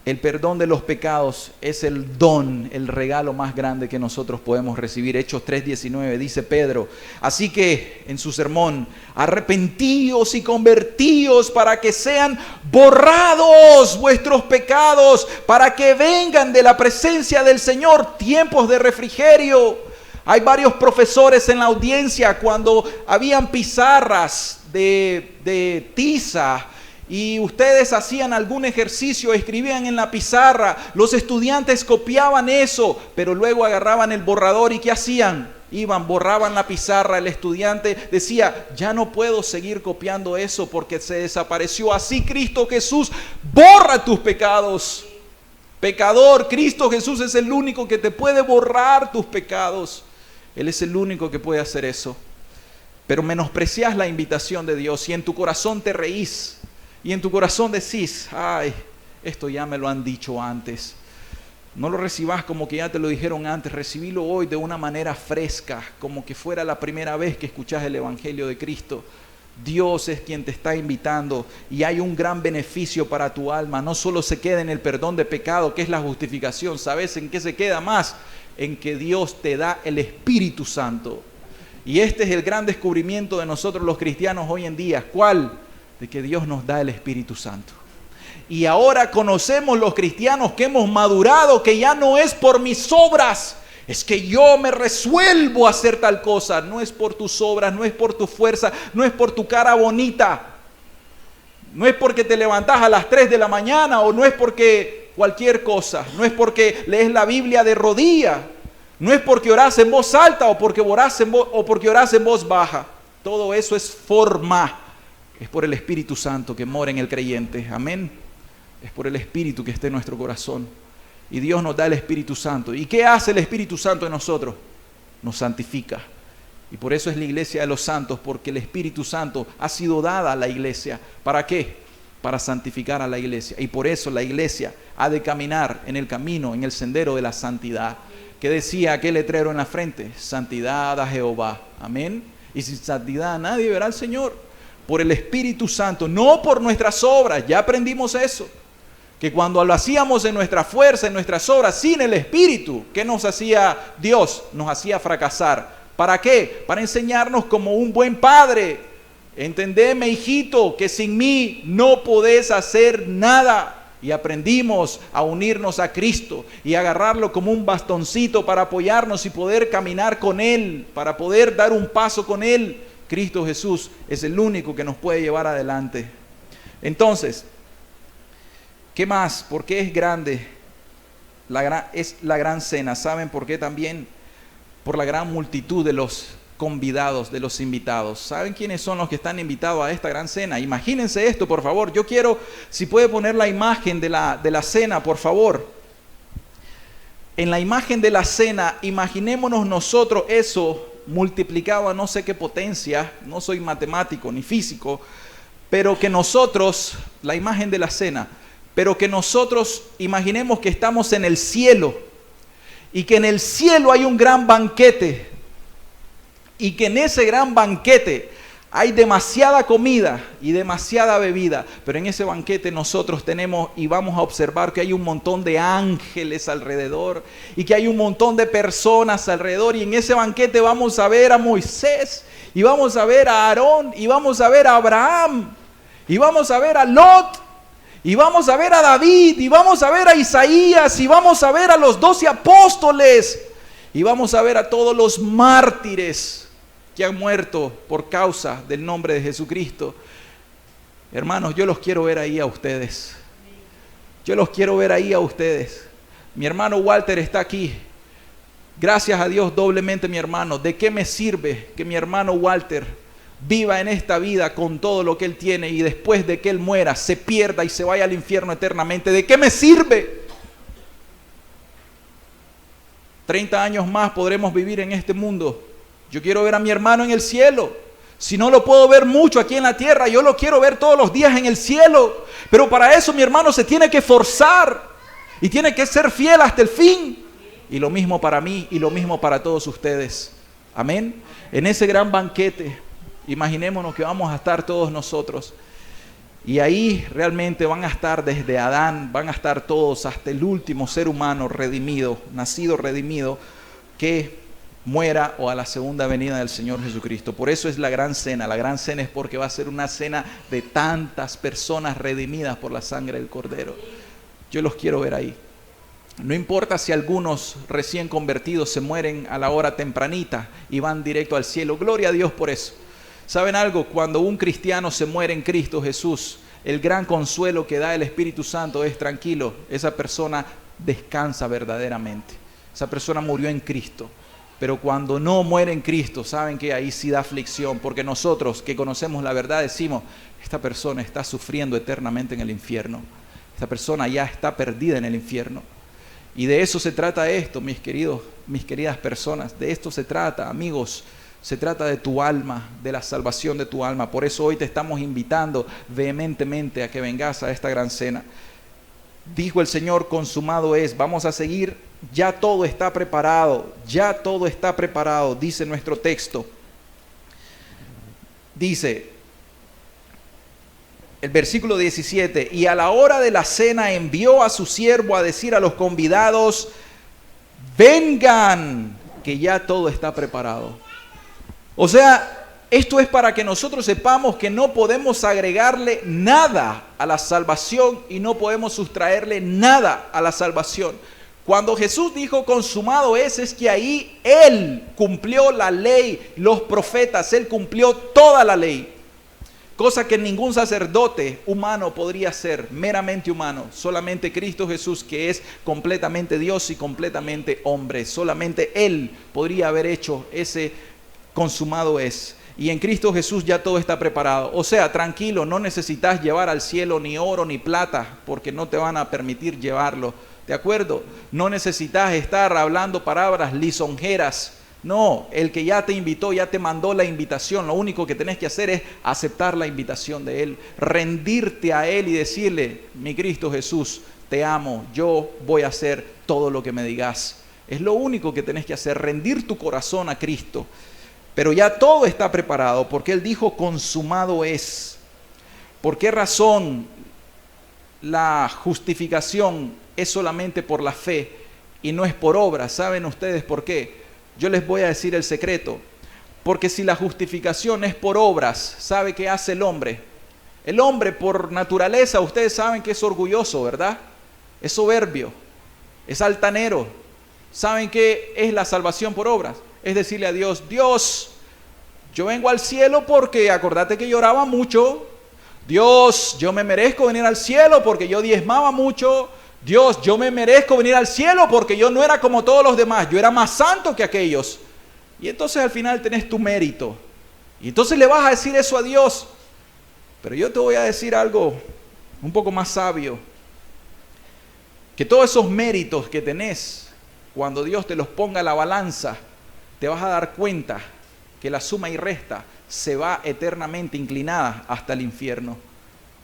[SPEAKER 1] El perdón de los pecados es el don, el regalo más grande que nosotros podemos recibir. Hechos 3:19 dice Pedro. Así que en su sermón, arrepentíos y convertíos para que sean borrados vuestros pecados, para que vengan de la presencia del Señor tiempos de refrigerio. Hay varios profesores en la audiencia cuando habían pizarras de tiza y ustedes hacían algún ejercicio, escribían en la pizarra, los estudiantes copiaban eso, pero luego agarraban el borrador y ¿qué hacían? Borraban la pizarra, el estudiante decía, ya no puedo seguir copiando eso porque se desapareció. Así Cristo Jesús borra tus pecados. Pecador, Cristo Jesús es el único que te puede borrar tus pecados. Él es el único que puede hacer eso. Pero menosprecias la invitación de Dios y en tu corazón te reís. Y en tu corazón decís, ay, esto ya me lo han dicho antes. No lo recibas como que ya te lo dijeron antes. Recibilo hoy de una manera fresca, como que fuera la primera vez que escuchás el Evangelio de Cristo. Dios es quien te está invitando y hay un gran beneficio para tu alma. No solo se queda en el perdón de pecado, que es la justificación. ¿Sabes en qué se queda más? En que Dios te da el Espíritu Santo. Y este es el gran descubrimiento de nosotros los cristianos hoy en día. ¿Cuál? De que Dios nos da el Espíritu Santo. Y ahora conocemos los cristianos que hemos madurado, que ya no es por mis obras, es que yo me resuelvo a hacer tal cosa. No es por tus obras, no es por tu fuerza, no es por tu cara bonita, no es porque te levantás a las 3 de la mañana o no es porque cualquier cosa, no es porque lees la Biblia de rodillas, no es porque orás en voz alta o porque orás en voz baja. Todo eso es forma. Es por el Espíritu Santo que mora en el creyente. Amén. Es por el Espíritu que está en nuestro corazón. Y Dios nos da el Espíritu Santo. ¿Y qué hace el Espíritu Santo en nosotros? Nos santifica. Y por eso es la iglesia de los santos, porque el Espíritu Santo ha sido dada a la iglesia. ¿Para qué? Para santificar a la iglesia. Y por eso la iglesia ha de caminar en el camino, en el sendero de la santidad. ¿Qué decía aquel letrero en la frente? Santidad a Jehová. Amén. Y sin santidad nadie verá al Señor. Por el Espíritu Santo, no por nuestras obras. Ya aprendimos eso. Que cuando lo hacíamos en nuestra fuerza, en nuestras obras, sin el Espíritu, ¿qué nos hacía Dios? Nos hacía fracasar. ¿Para qué? Para enseñarnos como un buen padre. Entendeme, hijito, que sin mí no podés hacer nada. Y aprendimos a unirnos a Cristo y agarrarlo como un bastoncito para apoyarnos y poder caminar con Él, para poder dar un paso con Él. Cristo Jesús es el único que nos puede llevar adelante. Entonces, ¿qué más? ¿Por qué es grande? Es la gran cena. ¿Saben por qué también? Por la gran multitud de los convidados, de los invitados. ¿Saben quiénes son los que están invitados a esta gran cena? Imagínense esto, por favor. Yo quiero, si puede poner la imagen de la cena, por favor. En la imagen de la cena, imaginémonos nosotros eso multiplicado a no sé qué potencia. No soy matemático ni físico, pero que nosotros, la imagen de la cena, pero que nosotros imaginemos que estamos en el cielo y que en el cielo hay un gran banquete y que en ese gran banquete hay demasiada comida y demasiada bebida, pero en ese banquete nosotros tenemos y vamos a observar que hay un montón de ángeles alrededor y que hay un montón de personas alrededor, y en ese banquete vamos a ver a Moisés y vamos a ver a Aarón y vamos a ver a Abraham y vamos a ver a Lot y vamos a ver a David y vamos a ver a Isaías y vamos a ver a los 12 apóstoles y vamos a ver a todos los mártires que han muerto por causa del nombre de Jesucristo. Hermanos, yo los quiero ver ahí a ustedes. Yo los quiero ver ahí a ustedes. Mi hermano Walter está aquí. Gracias a Dios doblemente, mi hermano. ¿De qué me sirve que mi hermano Walter viva en esta vida con todo lo que él tiene y después de que él muera se pierda y se vaya al infierno eternamente? ¿De qué me sirve? 30 años más podremos vivir en este mundo. Yo quiero ver a mi hermano en el cielo. Si no lo puedo ver mucho aquí en la tierra, yo lo quiero ver todos los días en el cielo. Pero para eso mi hermano se tiene que forzar. Y tiene que ser fiel hasta el fin. Y lo mismo para mí y lo mismo para todos ustedes. Amén. En ese gran banquete, imaginémonos que vamos a estar todos nosotros. Y ahí realmente van a estar desde Adán, van a estar todos hasta el último ser humano redimido, nacido redimido, que muera o a la segunda venida del Señor Jesucristo. Por eso es la gran cena. La gran cena es porque va a ser una cena de tantas personas redimidas por la sangre del Cordero. Yo los quiero ver ahí. No importa si algunos recién convertidos se mueren a la hora tempranita y van directo al cielo. Gloria a Dios por eso. ¿Saben algo? Cuando un cristiano se muere en Cristo Jesús, el gran consuelo que da el Espíritu Santo es tranquilo. Esa persona descansa verdaderamente. Esa persona murió en Cristo. Pero cuando no muere en Cristo, saben que ahí sí da aflicción. Porque nosotros que conocemos la verdad decimos, esta persona está sufriendo eternamente en el infierno. Esta persona ya está perdida en el infierno. Y de eso se trata esto, mis queridas personas. De esto se trata, amigos. Se trata de tu alma, de la salvación de tu alma. Por eso hoy te estamos invitando vehementemente a que vengas a esta gran cena. Dijo el Señor, consumado es. Vamos a seguir, ya todo está preparado, ya todo está preparado, dice nuestro texto. Dice el versículo 17, y a la hora de la cena envió a su siervo a decir a los convidados, vengan, que ya todo está preparado. O sea, esto es para que nosotros sepamos que no podemos agregarle nada a la salvación y no podemos sustraerle nada a la salvación. Cuando Jesús dijo consumado es que ahí Él cumplió la ley, los profetas, Él cumplió toda la ley. Cosa que ningún sacerdote humano podría hacer, meramente humano. Solamente Cristo Jesús, que es completamente Dios y completamente hombre. Solamente Él podría haber hecho ese consumado es. Y en Cristo Jesús ya todo está preparado. O sea, tranquilo, no necesitas llevar al cielo ni oro ni plata, porque no te van a permitir llevarlo. ¿De acuerdo? No necesitas estar hablando palabras lisonjeras. No, el que ya te invitó, ya te mandó la invitación. Lo único que tenés que hacer es aceptar la invitación de Él, rendirte a Él y decirle, mi Cristo Jesús, te amo, yo voy a hacer todo lo que me digas. Es lo único que tenés que hacer, rendir tu corazón a Cristo. Pero ya todo está preparado porque Él dijo consumado es. ¿Por qué razón la justificación es solamente por la fe y no es por obra? ¿Saben ustedes por qué? Yo les voy a decir el secreto. Porque si la justificación es por obras, ¿sabe qué hace el hombre? El hombre por naturaleza, ustedes saben que es orgulloso, ¿verdad? Es soberbio, es altanero. ¿Saben qué es la salvación por obras? Es decirle a Dios, Dios, yo vengo al cielo porque acordate que lloraba mucho. Dios, yo me merezco venir al cielo porque yo diezmaba mucho. Dios, yo me merezco venir al cielo porque yo no era como todos los demás. Yo era más santo que aquellos. Y entonces al final tenés tu mérito. Y entonces le vas a decir eso a Dios. Pero yo te voy a decir algo un poco más sabio. Que todos esos méritos que tenés, cuando Dios te los ponga a la balanza, te vas a dar cuenta que la suma y resta se va eternamente inclinada hasta el infierno.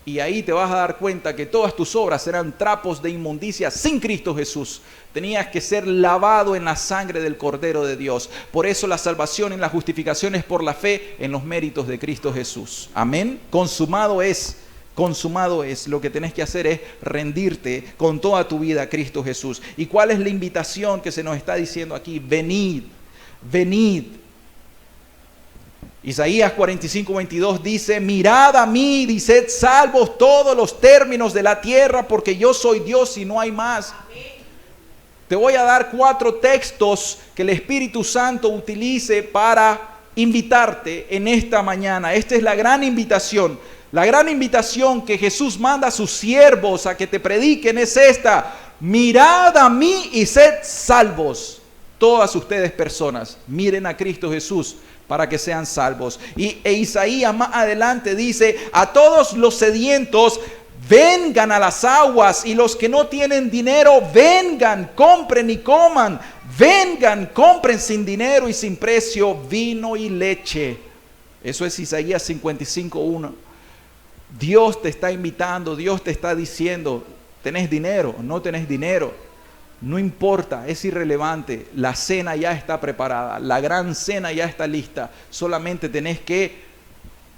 [SPEAKER 1] Y ahí te vas a dar cuenta que todas tus obras eran trapos de inmundicia sin Cristo Jesús. Tenías que ser lavado en la sangre del Cordero de Dios. Por eso la salvación y la justificación es por la fe en los méritos de Cristo Jesús. Amén. Consumado es. Consumado es. Lo que tenés que hacer es rendirte con toda tu vida a Cristo Jesús. ¿Y cuál es la invitación que se nos está diciendo aquí? Venid, venid. Isaías 45:22 dice, mirad a mí y sed salvos todos los términos de la tierra, porque yo soy Dios y no hay más. Amén. Te voy a dar 4 textos que el Espíritu Santo utilice para invitarte en esta mañana. Esta es la gran invitación. La gran invitación que Jesús manda a sus siervos a que te prediquen es esta. Mirad a mí y sed salvos. Todas ustedes personas, miren a Cristo Jesús para que sean salvos. E Isaías más adelante dice, a todos los sedientos, vengan a las aguas, y los que no tienen dinero, vengan, compren y coman. Vengan, compren sin dinero y sin precio vino y leche. Eso es Isaías 55:1. Dios te está invitando, Dios te está diciendo, ¿Tenés dinero? ¿No tenés dinero? No importa, es irrelevante. La cena ya está preparada, la gran cena ya está lista. Solamente tenés que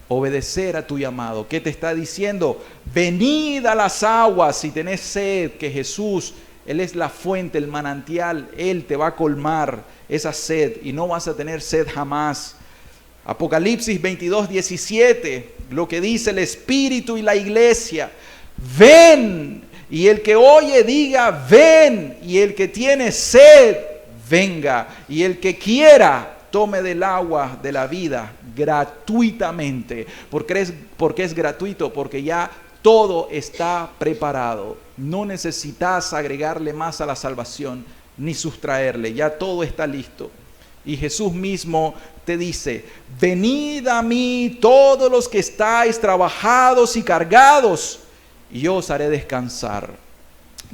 [SPEAKER 1] obedecer a tu llamado. ¿Qué te está diciendo? Venid a las aguas si tenés sed, que Jesús, Él es la fuente, el manantial. Él te va a colmar esa sed y no vas a tener sed jamás. Apocalipsis 22:17, lo que dice el Espíritu y la iglesia. Ven, y el que oye diga ven, y el que tiene sed venga, y el que quiera tome del agua de la vida gratuitamente. ¿Por qué es gratuito? Porque ya todo está preparado. No necesitas agregarle más a la salvación ni sustraerle, ya todo está listo. Y Jesús mismo te dice: venid a mí todos los que estáis trabajados y cargados, y yo os haré descansar.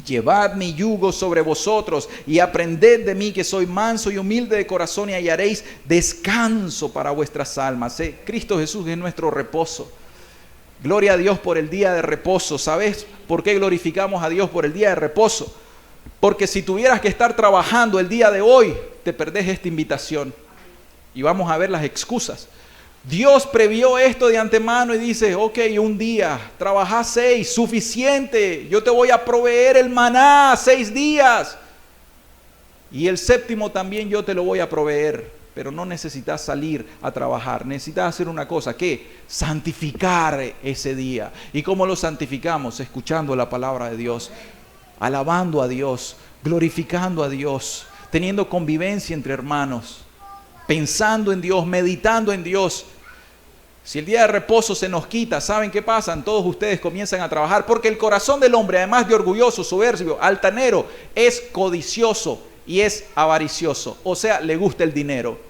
[SPEAKER 1] Llevad mi yugo sobre vosotros y aprended de mí, que soy manso y humilde de corazón, y hallaréis descanso para vuestras almas. Cristo Jesús es nuestro reposo. Gloria a Dios por el día de reposo. ¿Sabes por qué glorificamos a Dios por el día de reposo? Porque si tuvieras que estar trabajando el día de hoy, te perdés esta invitación. Y vamos a ver las excusas. Dios previó esto de antemano y dice: ok, un día, trabajá 6, suficiente, yo te voy a proveer el maná 6 días. Y el 7º también yo te lo voy a proveer, pero no necesitas salir a trabajar, necesitas hacer una cosa, ¿qué? Santificar ese día. ¿Y cómo lo santificamos? Escuchando la palabra de Dios, alabando a Dios, glorificando a Dios, teniendo convivencia entre hermanos, pensando en Dios, meditando en Dios. Si el día de reposo se nos quita, ¿saben qué pasa? Todos ustedes comienzan a trabajar, porque el corazón del hombre, además de orgulloso, soberbio, altanero, es codicioso y es avaricioso. O sea, le gusta el dinero.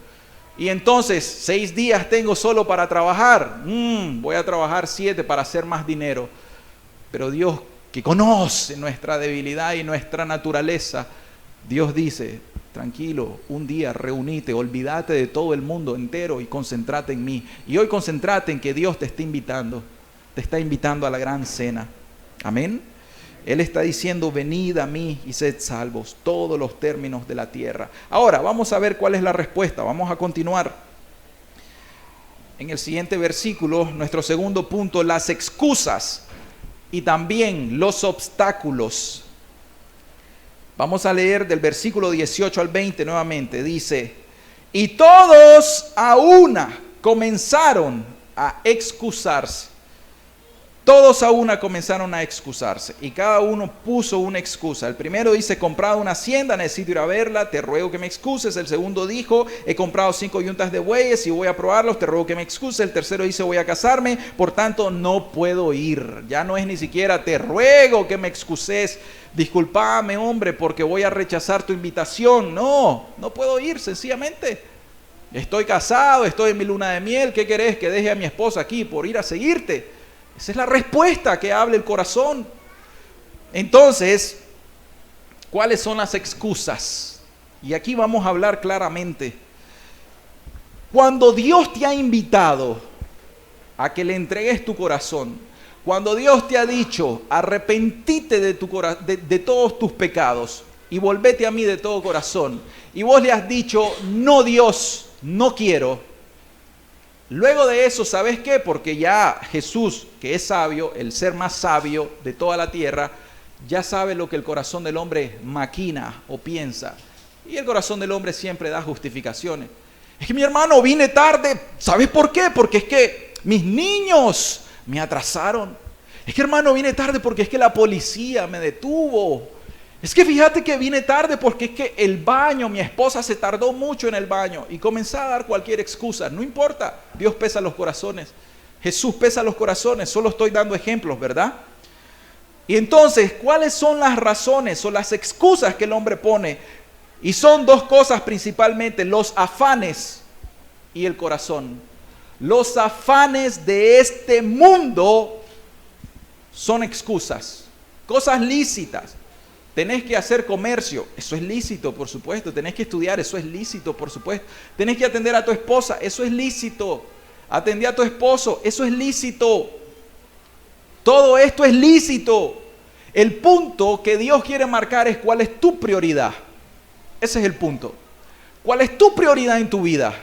[SPEAKER 1] Y entonces, 6 días tengo solo para trabajar. Voy a trabajar 7 para hacer más dinero. Pero Dios, que conoce nuestra debilidad y nuestra naturaleza, Dios dice: tranquilo, un día reunite, olvídate de todo el mundo entero y concéntrate en mí. Y hoy concéntrate en que Dios te está invitando a la gran cena. Amén. Él está diciendo: venid a mí y sed salvos, todos los términos de la tierra. Ahora, vamos a ver cuál es la respuesta. Vamos a continuar. En el siguiente versículo, nuestro segundo punto, las excusas y también los obstáculos. Vamos a leer del versículo 18 al 20 nuevamente. Dice: y todos a una comenzaron a excusarse. Todos a una comenzaron a excusarse, y cada uno puso una excusa. El primero dice: he comprado una hacienda, necesito ir a verla, te ruego que me excuses. El segundo dijo: he comprado 5 yuntas de bueyes y voy a probarlos, te ruego que me excuses. El tercero dice: voy a casarme, por tanto no puedo ir. Ya no es ni siquiera te ruego que me excuses, discúlpame hombre porque voy a rechazar tu invitación. No puedo ir, sencillamente. Estoy casado, estoy en mi luna de miel, ¿qué querés? ¿Que deje a mi esposa aquí por ir a seguirte? Esa es la respuesta que habla el corazón. Entonces, ¿cuáles son las excusas? Y aquí vamos a hablar claramente. Cuando Dios te ha invitado a que le entregues tu corazón, cuando Dios te ha dicho: arrepentite de todos tus pecados y volvete a mí de todo corazón, y vos le has dicho: no, Dios, no quiero. Luego de eso, ¿sabes qué? Porque ya Jesús, que es sabio, el ser más sabio de toda la tierra, ya sabe lo que el corazón del hombre maquina o piensa. Y el corazón del hombre siempre da justificaciones. Es que mi hermano, vine tarde. ¿Sabes por qué? Porque es que mis niños me atrasaron. Es que hermano, vine tarde porque es que la policía me detuvo. Es que fíjate que vine tarde porque es que el baño, mi esposa se tardó mucho en el baño. Y comenzá a dar cualquier excusa. No importa, Dios pesa los corazones. Jesús pesa los corazones. Solo estoy dando ejemplos, ¿verdad? Y entonces, ¿cuáles son las razones o las excusas que el hombre pone? Y son 2 cosas principalmente: los afanes y el corazón. Los afanes de este mundo son excusas, cosas lícitas. Tenés que hacer comercio, eso es lícito, por supuesto. Tenés que estudiar, eso es lícito, por supuesto. Tenés que atender a tu esposa, eso es lícito. Atender a tu esposo, eso es lícito. Todo esto es lícito. El punto que Dios quiere marcar es cuál es tu prioridad. Ese es el punto. ¿Cuál es tu prioridad en tu vida?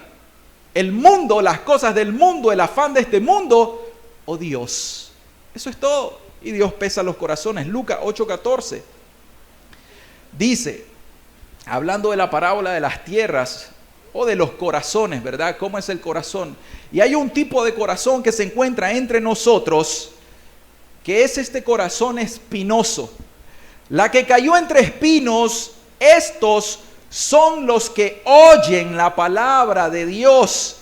[SPEAKER 1] ¿El mundo, las cosas del mundo, el afán de este mundo o Dios? Eso es todo. Y Dios pesa los corazones. Lucas 8:14 dice, hablando de la parábola de las tierras o de los corazones, ¿verdad? ¿Cómo es el corazón? Y hay un tipo de corazón que se encuentra entre nosotros, que es este corazón espinoso. La que cayó entre espinos, estos son los que oyen la palabra de Dios,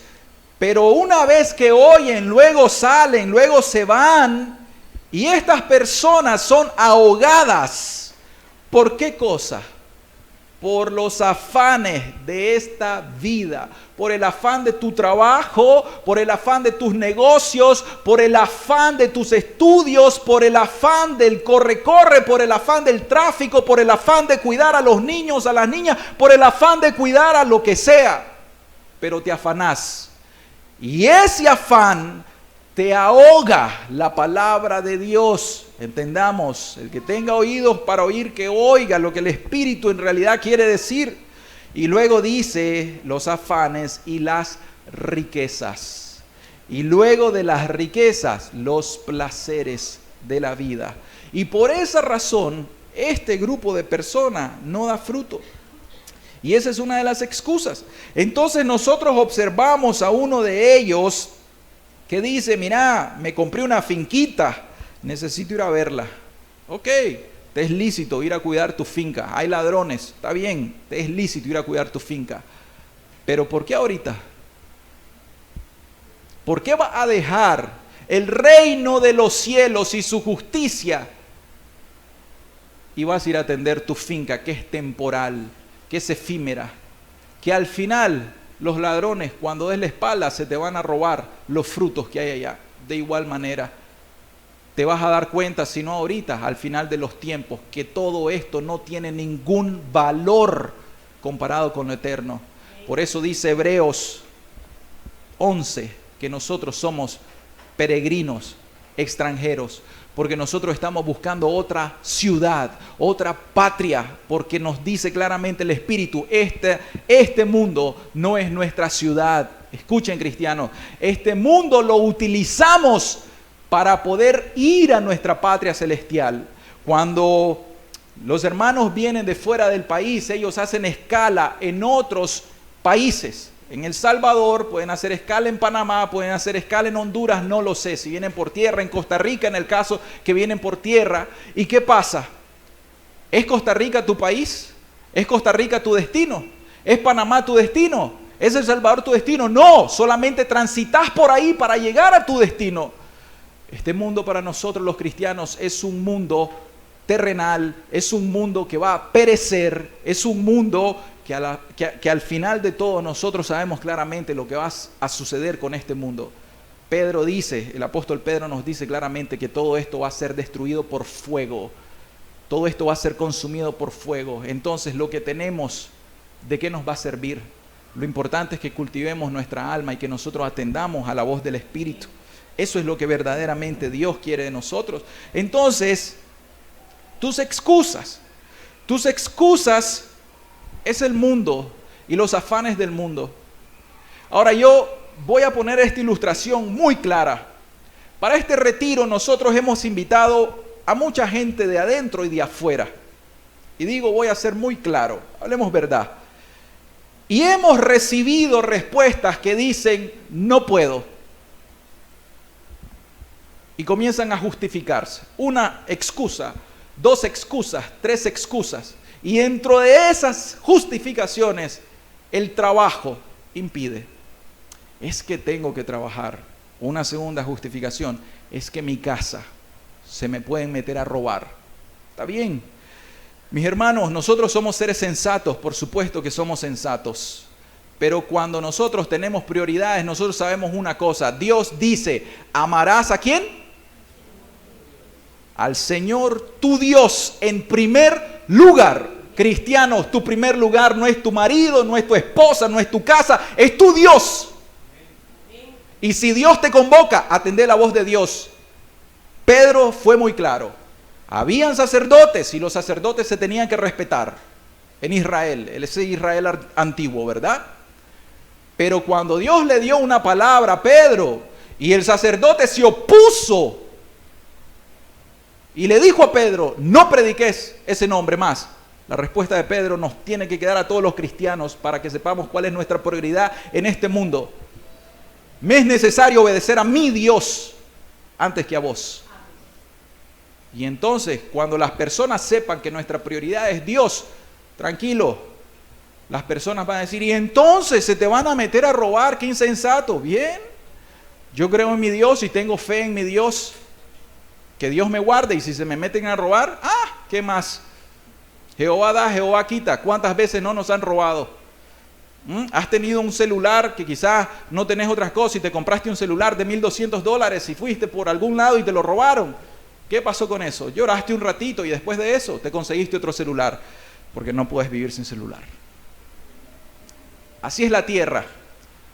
[SPEAKER 1] pero una vez que oyen, luego salen, luego se van, y estas personas son ahogadas. ¿Por qué cosa? Por los afanes de esta vida, por el afán de tu trabajo, por el afán de tus negocios, por el afán de tus estudios, por el afán del corre-corre, por el afán del tráfico, por el afán de cuidar a los niños, a las niñas, por el afán de cuidar a lo que sea. Pero te afanás. Y ese afán te ahoga la palabra de Dios. Entendamos, el que tenga oídos para oír, que oiga lo que el Espíritu en realidad quiere decir. Y luego dice los afanes y las riquezas. Y luego de las riquezas, los placeres de la vida. Y por esa razón, este grupo de personas no da fruto. Y esa es una de las excusas. Entonces nosotros observamos a uno de ellos que dice, mira, me compré una finquita, necesito ir a verla. Ok, te es lícito ir a cuidar tu finca. Hay ladrones, está bien, te es lícito ir a cuidar tu finca. Pero ¿por qué ahorita? ¿Por qué va a dejar el reino de los cielos y su justicia y vas a ir a atender tu finca, que es temporal, que es efímera, que al final los ladrones, cuando des la espalda, se te van a robar los frutos que hay allá? De igual manera, te vas a dar cuenta, si no ahorita, al final de los tiempos, que todo esto no tiene ningún valor comparado con lo eterno. Por eso dice Hebreos 11, que nosotros somos peregrinos, extranjeros, porque nosotros estamos buscando otra ciudad, otra patria, porque nos dice claramente el Espíritu, este mundo no es nuestra ciudad. Escuchen, cristianos, este mundo lo utilizamos para poder ir a nuestra patria celestial. Cuando los hermanos vienen de fuera del país, ellos hacen escala en otros países. En El Salvador, pueden hacer escala en Panamá, pueden hacer escala en Honduras, no lo sé, si vienen por tierra, en Costa Rica, en el caso que vienen por tierra. ¿Y qué pasa? ¿Es Costa Rica tu país? ¿Es Costa Rica tu destino? ¿Es Panamá tu destino? ¿Es El Salvador tu destino? No, solamente transitas por ahí para llegar a tu destino. Este mundo para nosotros los cristianos es un mundo terrenal, es un mundo que va a perecer, es un mundo que al final de todo nosotros sabemos claramente lo que va a suceder con este mundo. Pedro dice, el apóstol Pedro nos dice claramente que todo esto va a ser destruido por fuego. Todo esto va a ser consumido por fuego. Entonces lo que tenemos, ¿de qué nos va a servir? Lo importante es que cultivemos nuestra alma y que nosotros atendamos a la voz del Espíritu. Eso es lo que verdaderamente Dios quiere de nosotros. Entonces, tus excusas es el mundo y los afanes del mundo. Ahora yo voy a poner esta ilustración muy clara. Para este retiro nosotros hemos invitado a mucha gente de adentro y de afuera. Y digo, voy a ser muy claro, hablemos verdad. Y hemos recibido respuestas que dicen, no puedo. Y comienzan a justificarse. Una excusa, 2 excusas, 3 excusas. Y dentro de esas justificaciones, el trabajo impide. Es que tengo que trabajar. Una segunda justificación, es que mi casa se me pueden meter a robar. Está bien. Mis hermanos, nosotros somos seres sensatos, por supuesto que somos sensatos. Pero cuando nosotros tenemos prioridades, nosotros sabemos una cosa. Dios dice, ¿amarás a quién? Al Señor tu Dios en primer lugar. Cristianos, tu primer lugar no es tu marido, no es tu esposa, no es tu casa, es tu Dios. Y si Dios te convoca, atendé la voz de Dios. Pedro fue muy claro. Habían sacerdotes y los sacerdotes se tenían que respetar en Israel, ese Israel antiguo, ¿verdad? Pero cuando Dios le dio una palabra a Pedro y el sacerdote se opuso y le dijo a Pedro, no prediques ese nombre más. La respuesta de Pedro nos tiene que quedar a todos los cristianos para que sepamos cuál es nuestra prioridad en este mundo. Me es necesario obedecer a mi Dios antes que a vos. Y entonces, cuando las personas sepan que nuestra prioridad es Dios, tranquilo, las personas van a decir, y entonces se te van a meter a robar, qué insensato. Bien, yo creo en mi Dios y tengo fe en mi Dios, que Dios me guarde, y si se me meten a robar, ¿qué más? Jehová da, Jehová quita. ¿Cuántas veces no nos han robado? Has tenido un celular que quizás no tenés otras cosas y te compraste un celular de $1,200 y fuiste por algún lado y te lo robaron. ¿Qué pasó con eso? Lloraste un ratito y después de eso te conseguiste otro celular, porque no puedes vivir sin celular. Así es la tierra,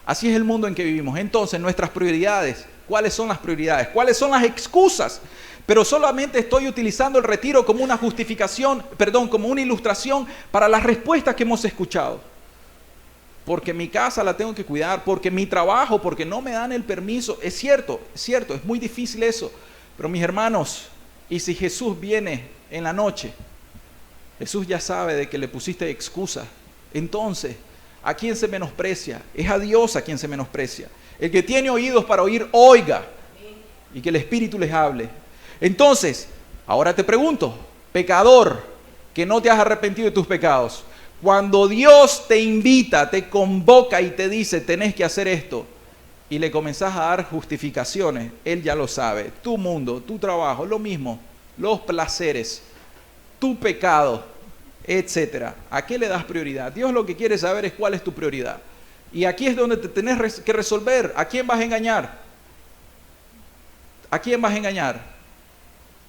[SPEAKER 1] así es el mundo en que vivimos. Entonces, nuestras prioridades, ¿cuáles son las prioridades? ¿Cuáles son las excusas? Pero solamente estoy utilizando el retiro como una justificación, como una ilustración para las respuestas que hemos escuchado. Porque mi casa la tengo que cuidar, porque mi trabajo, porque no me dan el permiso. Es cierto, es muy difícil eso. Pero mis hermanos, y si Jesús viene en la noche, Jesús ya sabe de que le pusiste excusa. Entonces, ¿a quién se menosprecia? Es a Dios a quien se menosprecia. El que tiene oídos para oír, oiga. Y que el Espíritu les hable. Entonces, ahora te pregunto, pecador, que no te has arrepentido de tus pecados. Cuando Dios te invita, te convoca y te dice, tenés que hacer esto, y le comenzás a dar justificaciones, Él ya lo sabe. Tu mundo, tu trabajo, lo mismo, los placeres, tu pecado, etcétera. ¿A qué le das prioridad? Dios lo que quiere saber es cuál es tu prioridad. Y aquí es donde te tenés que resolver. ¿A quién vas a engañar? ¿A quién vas a engañar?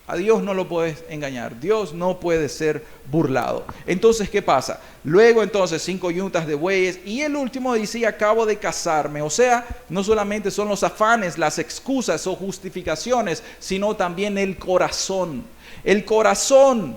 [SPEAKER 1] A Dios no lo puedes engañar. Dios no puede ser burlado. Entonces, ¿qué pasa? Luego, entonces, 5 yuntas de bueyes. Y el último dice, acabo de casarme. O sea, no solamente son los afanes, las excusas o justificaciones, sino también el corazón. El corazón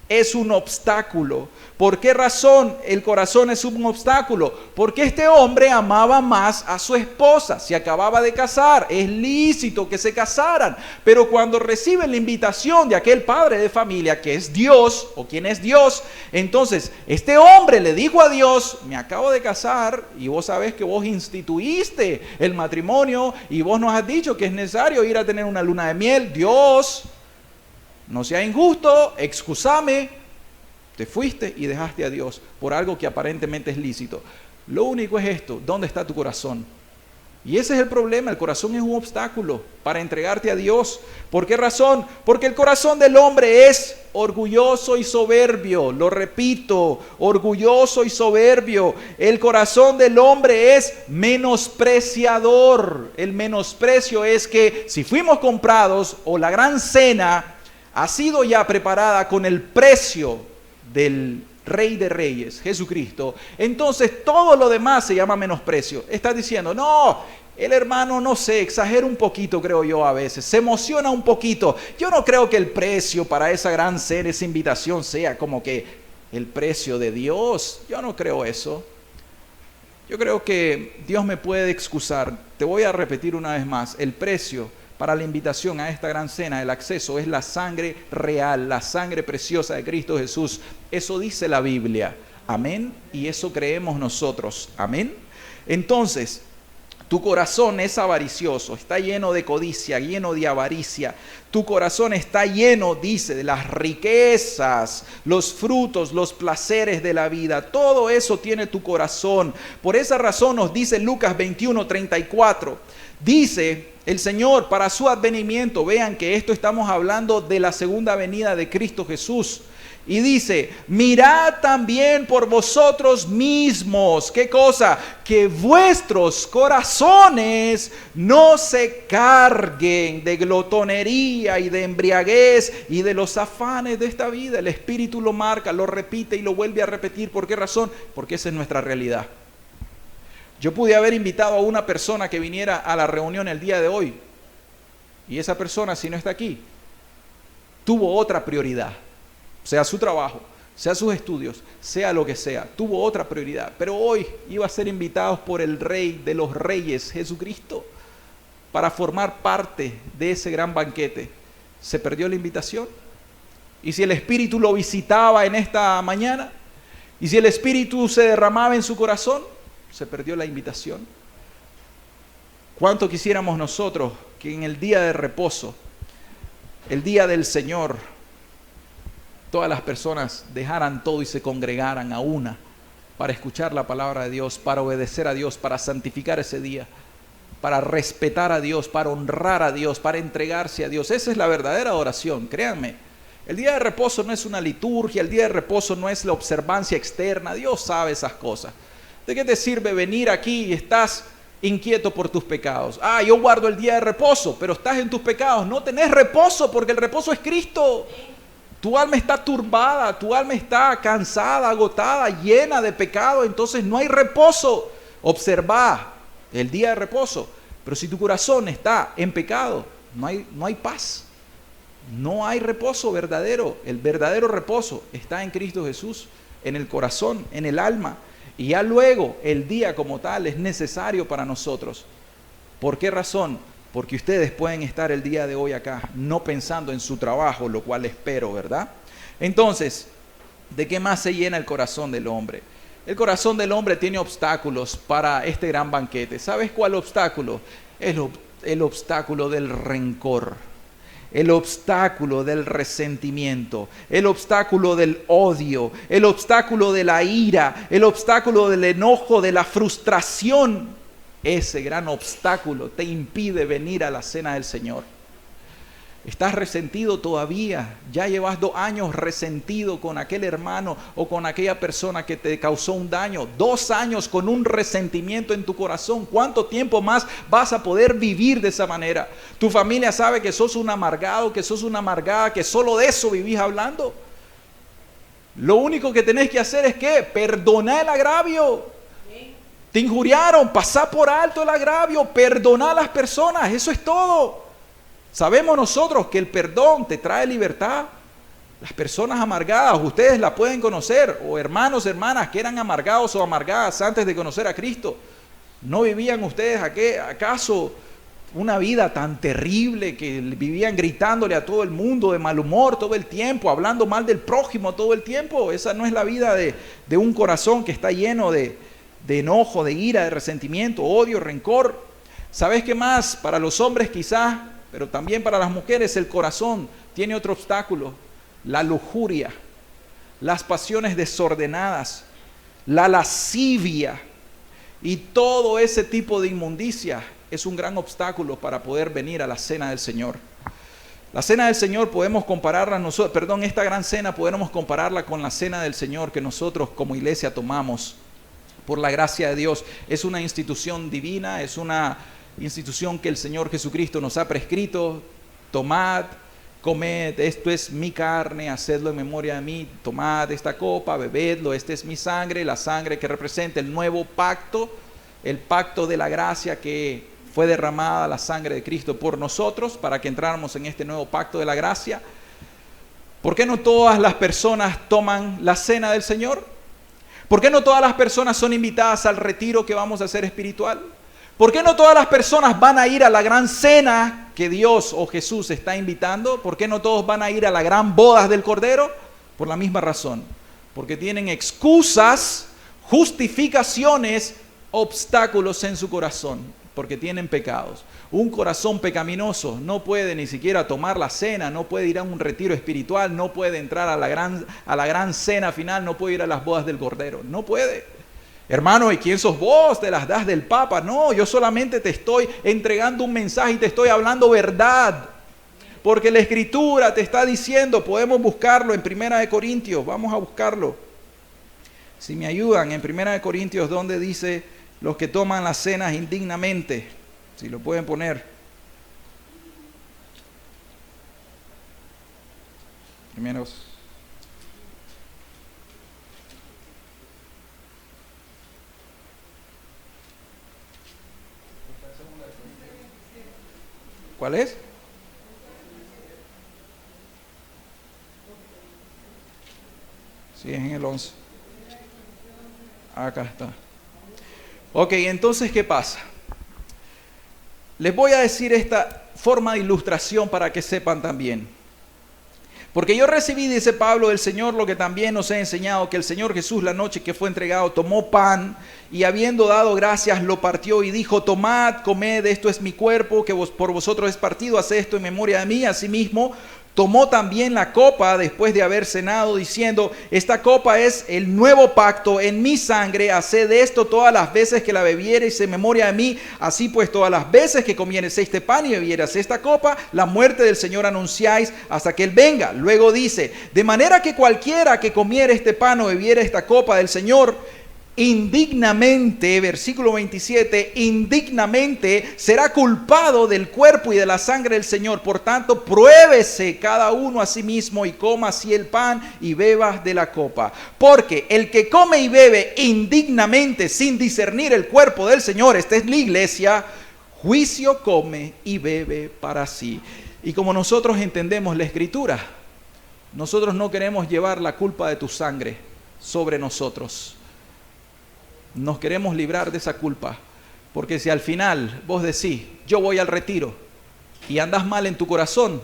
[SPEAKER 1] es un obstáculo. ¿Por qué razón el corazón es un obstáculo? Porque este hombre amaba más a su esposa, se acababa de casar, es lícito que se casaran, pero cuando reciben la invitación de aquel padre de familia que es Dios, o quien es Dios, entonces este hombre le dijo a Dios, me acabo de casar y vos sabés que vos instituiste el matrimonio y vos nos has dicho que es necesario ir a tener una luna de miel. Dios, no sea injusto, excusame, te fuiste y dejaste a Dios por algo que aparentemente es lícito. Lo único es esto, ¿dónde está tu corazón? Y ese es el problema, el corazón es un obstáculo para entregarte a Dios. ¿Por qué razón? Porque el corazón del hombre es orgulloso y soberbio, lo repito, orgulloso y soberbio. El corazón del hombre es menospreciador. El menosprecio es que si fuimos comprados o la gran cena ha sido ya preparada con el precio del Rey de Reyes, Jesucristo, entonces todo lo demás se llama menosprecio. Estás diciendo, no, el hermano, no sé, exagera un poquito, creo yo a veces, se emociona un poquito. Yo no creo que el precio para esa gran cena, esa invitación sea como que el precio de Dios. Yo no creo eso. Yo creo que Dios me puede excusar. Te voy a repetir una vez más, el precio para la invitación a esta gran cena, el acceso, es la sangre real, la sangre preciosa de Cristo Jesús. Eso dice la Biblia. Amén. Y eso creemos nosotros. Amén. Entonces, tu corazón es avaricioso, está lleno de codicia, lleno de avaricia. Tu corazón está lleno, dice, de las riquezas, los frutos, los placeres de la vida. Todo eso tiene tu corazón. Por esa razón nos dice Lucas 21:34. Dice el Señor para su advenimiento, vean que esto estamos hablando de la segunda venida de Cristo Jesús. Y dice, mirad también por vosotros mismos. ¿Qué cosa? Que vuestros corazones no se carguen de glotonería y de embriaguez y de los afanes de esta vida. El Espíritu lo marca, lo repite y lo vuelve a repetir. ¿Por qué razón? Porque esa es nuestra realidad. Yo pude haber invitado a una persona que viniera a la reunión el día de hoy. Y esa persona, si no está aquí, tuvo otra prioridad, sea su trabajo, sea sus estudios, sea lo que sea, tuvo otra prioridad. Pero hoy iba a ser invitados por el Rey de los Reyes, Jesucristo, para formar parte de ese gran banquete. ¿Se perdió la invitación? ¿Y si el Espíritu lo visitaba en esta mañana? ¿Y si el Espíritu se derramaba en su corazón? ¿Se perdió la invitación? ¿Cuánto quisiéramos nosotros que en el día de reposo, el día del Señor, todas las personas dejaran todo y se congregaran a una para escuchar la palabra de Dios, para obedecer a Dios, para santificar ese día, para respetar a Dios, para honrar a Dios, para entregarse a Dios? Esa es la verdadera oración, créanme. El día de reposo no es una liturgia, el día de reposo no es la observancia externa. Dios sabe esas cosas. ¿De qué te sirve venir aquí y estás inquieto por tus pecados? Yo guardo el día de reposo, pero estás en tus pecados. No tenés reposo porque el reposo es Cristo. Tu alma está turbada, tu alma está cansada, agotada, llena de pecado, entonces no hay reposo. Observa el día de reposo, pero si tu corazón está en pecado, no hay paz. No hay reposo verdadero. El verdadero reposo está en Cristo Jesús, en el corazón, en el alma. Y ya luego el día como tal es necesario para nosotros. ¿Por qué razón? Porque ustedes pueden estar el día de hoy acá no pensando en su trabajo, lo cual espero, ¿verdad? Entonces, ¿de qué más se llena el corazón del hombre? El corazón del hombre tiene obstáculos para este gran banquete. ¿Sabes cuál obstáculo? El obstáculo del rencor. El obstáculo del resentimiento, el obstáculo del odio, el obstáculo de la ira, el obstáculo del enojo, de la frustración. Ese gran obstáculo te impide venir a la cena del Señor. ¿Estás resentido todavía? Ya llevas 2 años resentido con aquel hermano o con aquella persona que te causó un daño. 2 años con un resentimiento en tu corazón. ¿Cuánto tiempo más vas a poder vivir de esa manera? Tu familia sabe que sos un amargado, que sos una amargada, que solo de eso vivís hablando. Lo único que tenés que hacer es ¿qué? Perdonar el agravio. Te injuriaron, pasá por alto el agravio, perdoná a las personas, eso es todo. Sabemos nosotros que el perdón te trae libertad. Las personas amargadas, ustedes la pueden conocer, o hermanos, hermanas que eran amargados o amargadas antes de conocer a Cristo. ¿No vivían ustedes acaso una vida tan terrible que vivían gritándole a todo el mundo de mal humor todo el tiempo, hablando mal del prójimo todo el tiempo? Esa no es la vida de un corazón que está lleno de enojo, de ira, de resentimiento, odio, rencor. ¿Sabes qué más? Para los hombres quizás, pero también para las mujeres, el corazón tiene otro obstáculo: la lujuria, las pasiones desordenadas, la lascivia y todo ese tipo de inmundicia es un gran obstáculo para poder venir a la cena del Señor. La cena del Señor podemos compararla esta gran cena podemos compararla con la cena del Señor que nosotros como iglesia tomamos por la gracia de Dios. Es una institución divina, es una institución que el Señor Jesucristo nos ha prescrito. Tomad, comed, esto es mi carne, hacedlo en memoria de mí. Tomad esta copa, bebedlo, esta es mi sangre, la sangre que representa el nuevo pacto, el pacto de la gracia que fue derramada la sangre de Cristo por nosotros para que entráramos en este nuevo pacto de la gracia. ¿Por qué no todas las personas toman la cena del Señor? ¿Por qué no todas las personas son invitadas al retiro que vamos a hacer espiritual? ¿Por qué no todas las personas van a ir a la gran cena que Dios o Jesús está invitando? ¿Por qué no todos van a ir a la gran boda del Cordero? Por la misma razón, porque tienen excusas, justificaciones, obstáculos en su corazón, porque tienen pecados. Un corazón pecaminoso no puede ni siquiera tomar la cena, no puede ir a un retiro espiritual, no puede entrar a la gran cena final, no puede ir a las bodas del Cordero, no puede. Hermano, ¿y quién sos vos? ¿Te las das del Papa? No, yo solamente te estoy entregando un mensaje y te estoy hablando verdad. Porque la Escritura te está diciendo, podemos buscarlo en 1 Corintios, vamos a buscarlo. Si me ayudan, en 1 Corintios, donde dice los que toman las cenas indignamente, si lo pueden poner. Primeros. ¿Cuál es? Sí, es en el 11. Acá está. Ok, entonces, ¿qué pasa? Les voy a decir esta forma de ilustración para que sepan también. Porque yo recibí, dice Pablo, del Señor lo que también nos he enseñado, que el Señor Jesús la noche que fue entregado tomó pan y habiendo dado gracias lo partió y dijo: tomad, comed, esto es mi cuerpo que por vosotros es partido, haced esto en memoria de mí. Asimismo tomó también la copa después de haber cenado, diciendo: esta copa es el nuevo pacto en mi sangre, haced esto todas las veces que la bebiereis en memoria de mí. Así pues, todas las veces que comiereis este pan y bebieras esta copa, la muerte del Señor anunciáis hasta que Él venga. Luego dice: de manera que cualquiera que comiere este pan o bebiere esta copa del Señor indignamente, versículo 27, indignamente será culpado del cuerpo y de la sangre del Señor. Por tanto, pruébese cada uno a sí mismo y coma así el pan y beba de la copa. Porque el que come y bebe indignamente sin discernir el cuerpo del Señor, esta es la iglesia, juicio come y bebe para sí. Y como nosotros entendemos la Escritura, nosotros no queremos llevar la culpa de tu sangre sobre nosotros. Nos queremos librar de esa culpa, porque si al final vos decís: yo voy al retiro, y andás mal en tu corazón,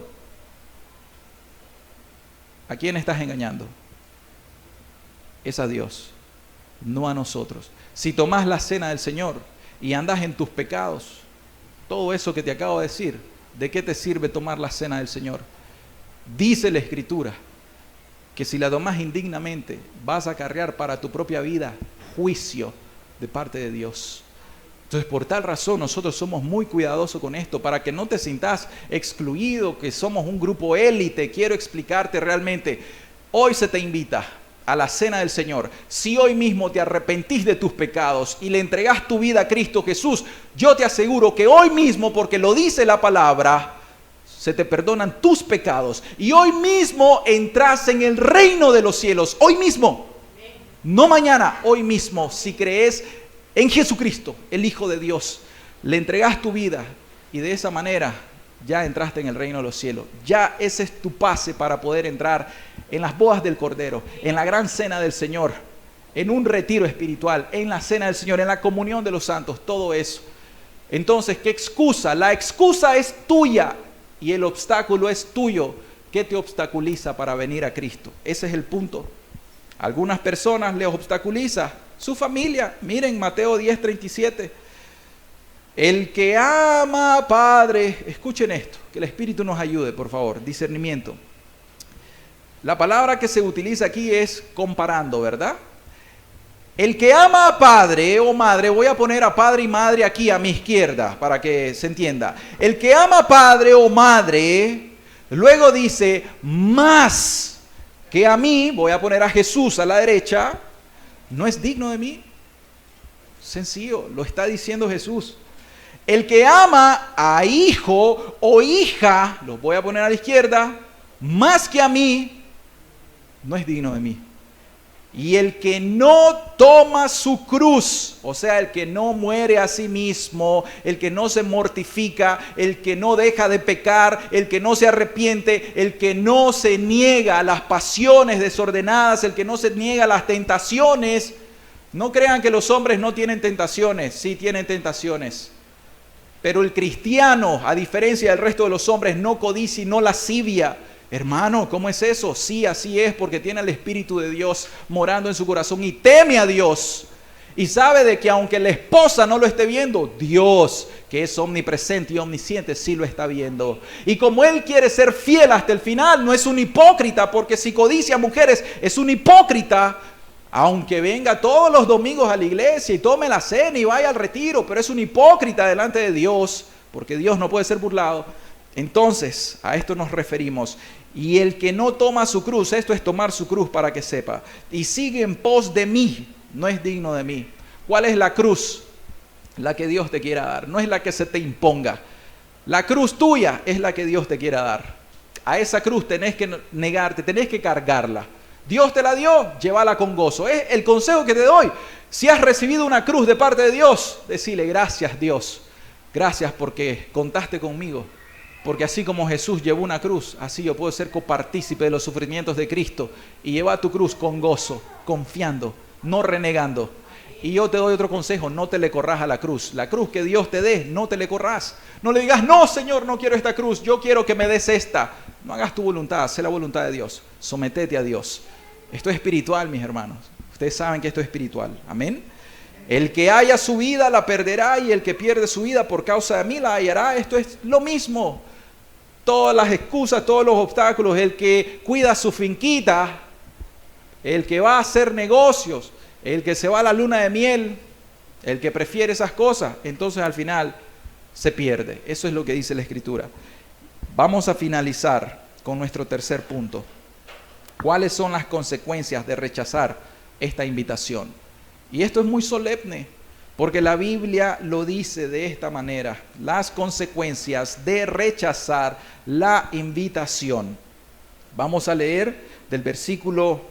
[SPEAKER 1] ¿a quién estás engañando? Es a Dios, no a nosotros. Si tomás la cena del Señor y andás en tus pecados, todo eso que te acabo de decir, ¿de qué te sirve tomar la cena del Señor? Dice la Escritura que si la tomás indignamente, vas a acarrear para tu propia vida juicio de parte de Dios. Entonces, por tal razón, nosotros somos muy cuidadosos con esto, para que no te sientas excluido, que somos un grupo élite. Quiero explicarte realmente, hoy se te invita a la cena del Señor. Si hoy mismo te arrepentís de tus pecados y le entregás tu vida a Cristo Jesús, yo te aseguro que hoy mismo, porque lo dice la palabra, se te perdonan tus pecados y hoy mismo entras en el reino de los cielos. Hoy mismo. No mañana, hoy mismo, si crees en Jesucristo, el Hijo de Dios, le entregas tu vida y de esa manera ya entraste en el reino de los cielos. Ya ese es tu pase para poder entrar en las bodas del Cordero, en la gran cena del Señor, en un retiro espiritual, en la cena del Señor, en la comunión de los santos, todo eso. Entonces, ¿qué excusa? La excusa es tuya y el obstáculo es tuyo. ¿Qué te obstaculiza para venir a Cristo? Ese es el punto. Algunas personas les obstaculiza su familia. Miren Mateo 10:37. El que ama, Padre, escuchen esto, que el Espíritu nos ayude, por favor, discernimiento. La palabra que se utiliza aquí es comparando, ¿verdad? El que ama a padre o madre, voy a poner a padre y madre aquí a mi izquierda para que se entienda. El que ama a padre o madre, luego dice, más que a mí, voy a poner a Jesús a la derecha, no es digno de mí. Sencillo, lo está diciendo Jesús. El que ama a hijo o hija, los voy a poner a la izquierda, más que a mí, no es digno de mí. Y el que no toma su cruz, o sea, el que no muere a sí mismo, el que no se mortifica, el que no deja de pecar, el que no se arrepiente, el que no se niega a las pasiones desordenadas, el que no se niega a las tentaciones. No crean que los hombres no tienen tentaciones, sí tienen tentaciones. Pero el cristiano, a diferencia del resto de los hombres, no codicia y no lascivia. Hermano, ¿cómo es eso? Sí, así es, porque tiene el Espíritu de Dios morando en su corazón y teme a Dios. Y sabe de que aunque la esposa no lo esté viendo, Dios, que es omnipresente y omnisciente, sí lo está viendo. Y como Él quiere ser fiel hasta el final, no es un hipócrita, porque si codicia a mujeres, es un hipócrita. Aunque venga todos los domingos a la iglesia y tome la cena y vaya al retiro, pero es un hipócrita delante de Dios, porque Dios no puede ser burlado. Entonces, a esto nos referimos. Y el que no toma su cruz, esto es tomar su cruz para que sepa, y sigue en pos de mí, no es digno de mí. ¿Cuál es la cruz? La que Dios te quiera dar, no es la que se te imponga. La cruz tuya es la que Dios te quiera dar. A esa cruz tenés que negarte, tenés que cargarla. Dios te la dio, llévala con gozo. Es el consejo que te doy. Si has recibido una cruz de parte de Dios, decile gracias Dios. Gracias porque contaste conmigo. Porque así como Jesús llevó una cruz, así yo puedo ser copartícipe de los sufrimientos de Cristo y llevar tu cruz con gozo, confiando, no renegando. Y yo te doy otro consejo, no te le corras a la cruz. La cruz que Dios te dé, no te le corras. No le digas, no Señor, no quiero esta cruz, yo quiero que me des esta. No hagas tu voluntad, haz la voluntad de Dios. Sométete a Dios. Esto es espiritual, mis hermanos. Ustedes saben que esto es espiritual. Amén. El que haya su vida la perderá y el que pierde su vida por causa de mí la hallará. Esto es lo mismo. Todas las excusas, todos los obstáculos, el que cuida su finquita, el que va a hacer negocios, el que se va a la luna de miel, el que prefiere esas cosas, entonces al final se pierde. Eso es lo que dice la Escritura. Vamos a finalizar con nuestro tercer punto. ¿Cuáles son las consecuencias de rechazar esta invitación? Y esto es muy solemne, porque la Biblia lo dice de esta manera: las consecuencias de rechazar la invitación. Vamos a leer del versículo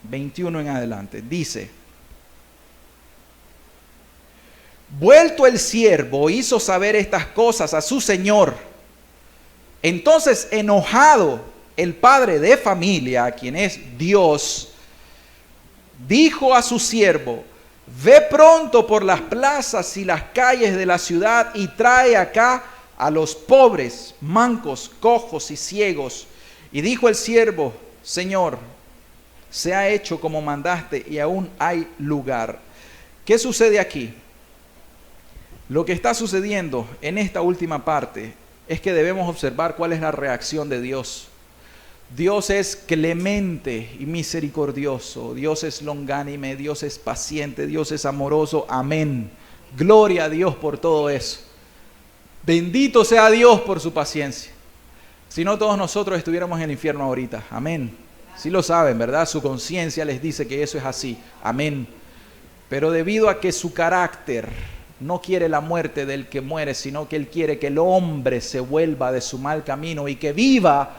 [SPEAKER 1] 21 en adelante. Dice: vuelto el siervo hizo saber estas cosas a su señor. Entonces, enojado, el padre de familia, quien es Dios, dijo a su siervo: ve pronto por las plazas y las calles de la ciudad y trae acá a los pobres, mancos, cojos y ciegos. Y dijo el siervo: Señor, se ha hecho como mandaste y aún hay lugar. ¿Qué sucede aquí? Lo que está sucediendo en esta última parte es que debemos observar cuál es la reacción de Dios. Dios es clemente y misericordioso, Dios es longánime, Dios es paciente, Dios es amoroso. Amén. Gloria a Dios por todo eso. Bendito sea Dios por su paciencia. Si no, todos nosotros estuviéramos en el infierno ahorita. Amén. Sí lo saben, ¿verdad? Su conciencia les dice que eso es así. Amén. Pero debido a que su carácter no quiere la muerte del que muere, sino que Él quiere que el hombre se vuelva de su mal camino y que viva,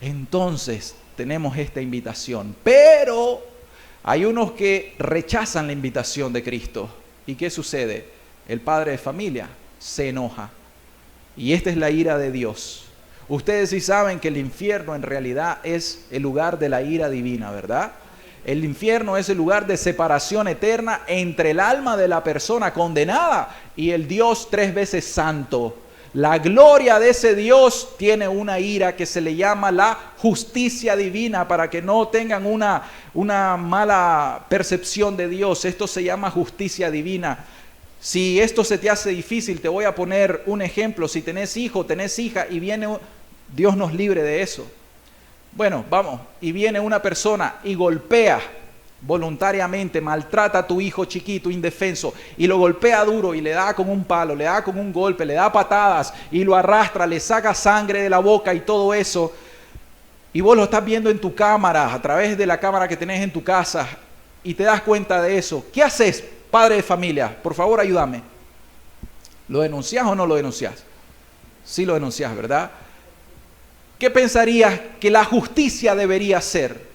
[SPEAKER 1] entonces tenemos esta invitación. Pero hay unos que rechazan la invitación de Cristo. ¿Y qué sucede? El padre de familia se enoja. Y esta es la ira de Dios. Ustedes sí saben que el infierno en realidad es el lugar de la ira divina, ¿verdad? El infierno es el lugar de separación eterna entre el alma de la persona condenada y el Dios 3 veces santo. La gloria de ese Dios tiene una ira que se le llama la justicia divina, para que no tengan una mala percepción de Dios. Esto se llama justicia divina. Si esto se te hace difícil, te voy a poner un ejemplo. Si tenés hijo, tenés hija y viene, Dios nos libre de eso. Bueno, vamos, y viene una persona y golpea voluntariamente, maltrata a tu hijo chiquito, indefenso, y lo golpea duro y le da con un palo, le da con un golpe, le da patadas y lo arrastra, le saca sangre de la boca y todo eso, y vos lo estás viendo en tu cámara, a través de la cámara que tenés en tu casa, y te das cuenta de eso. ¿Qué haces, padre de familia? Por favor, ayúdame. ¿Lo denunciás o no lo denunciás? Sí lo denunciás, ¿verdad? ¿Qué pensarías que la justicia debería ser?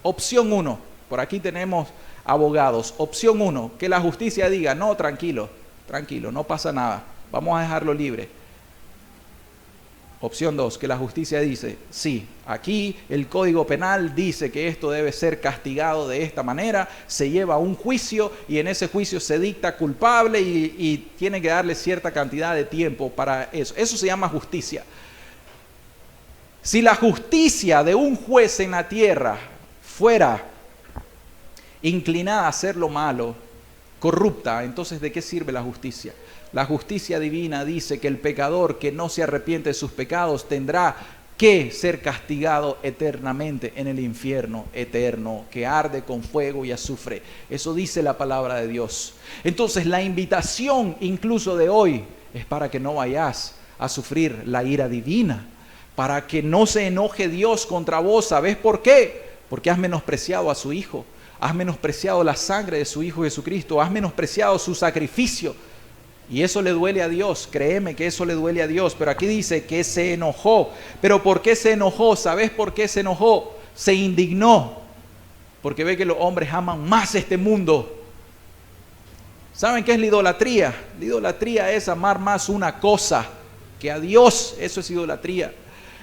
[SPEAKER 1] Opción 1, por aquí tenemos abogados. Opción 1, que la justicia diga: no, tranquilo, no pasa nada, vamos a dejarlo libre. Opción 2, que la justicia dice: sí, aquí el Código Penal dice que esto debe ser castigado de esta manera, se lleva a un juicio y en ese juicio se dicta culpable y tiene que darle cierta cantidad de tiempo para eso. Eso se llama justicia. Si la justicia de un juez en la tierra fuera inclinada a hacer lo malo, corrupta, entonces ¿de qué sirve la justicia? La justicia divina dice que el pecador que no se arrepiente de sus pecados tendrá que ser castigado eternamente en el infierno eterno, que arde con fuego y azufre. Eso dice la palabra de Dios. Entonces la invitación incluso de hoy es para que no vayas a sufrir la ira divina, para que no se enoje Dios contra vos. ¿Sabés por qué? Porque has menospreciado a su Hijo, has menospreciado la sangre de su Hijo Jesucristo, has menospreciado su sacrificio. Y eso le duele a Dios, créeme que eso le duele a Dios. Pero aquí dice que se enojó. ¿Pero por qué se enojó? ¿Sabés por qué se enojó? Se indignó, porque ve que los hombres aman más este mundo. ¿Saben qué es la idolatría? La idolatría es amar más una cosa que a Dios. Eso es idolatría.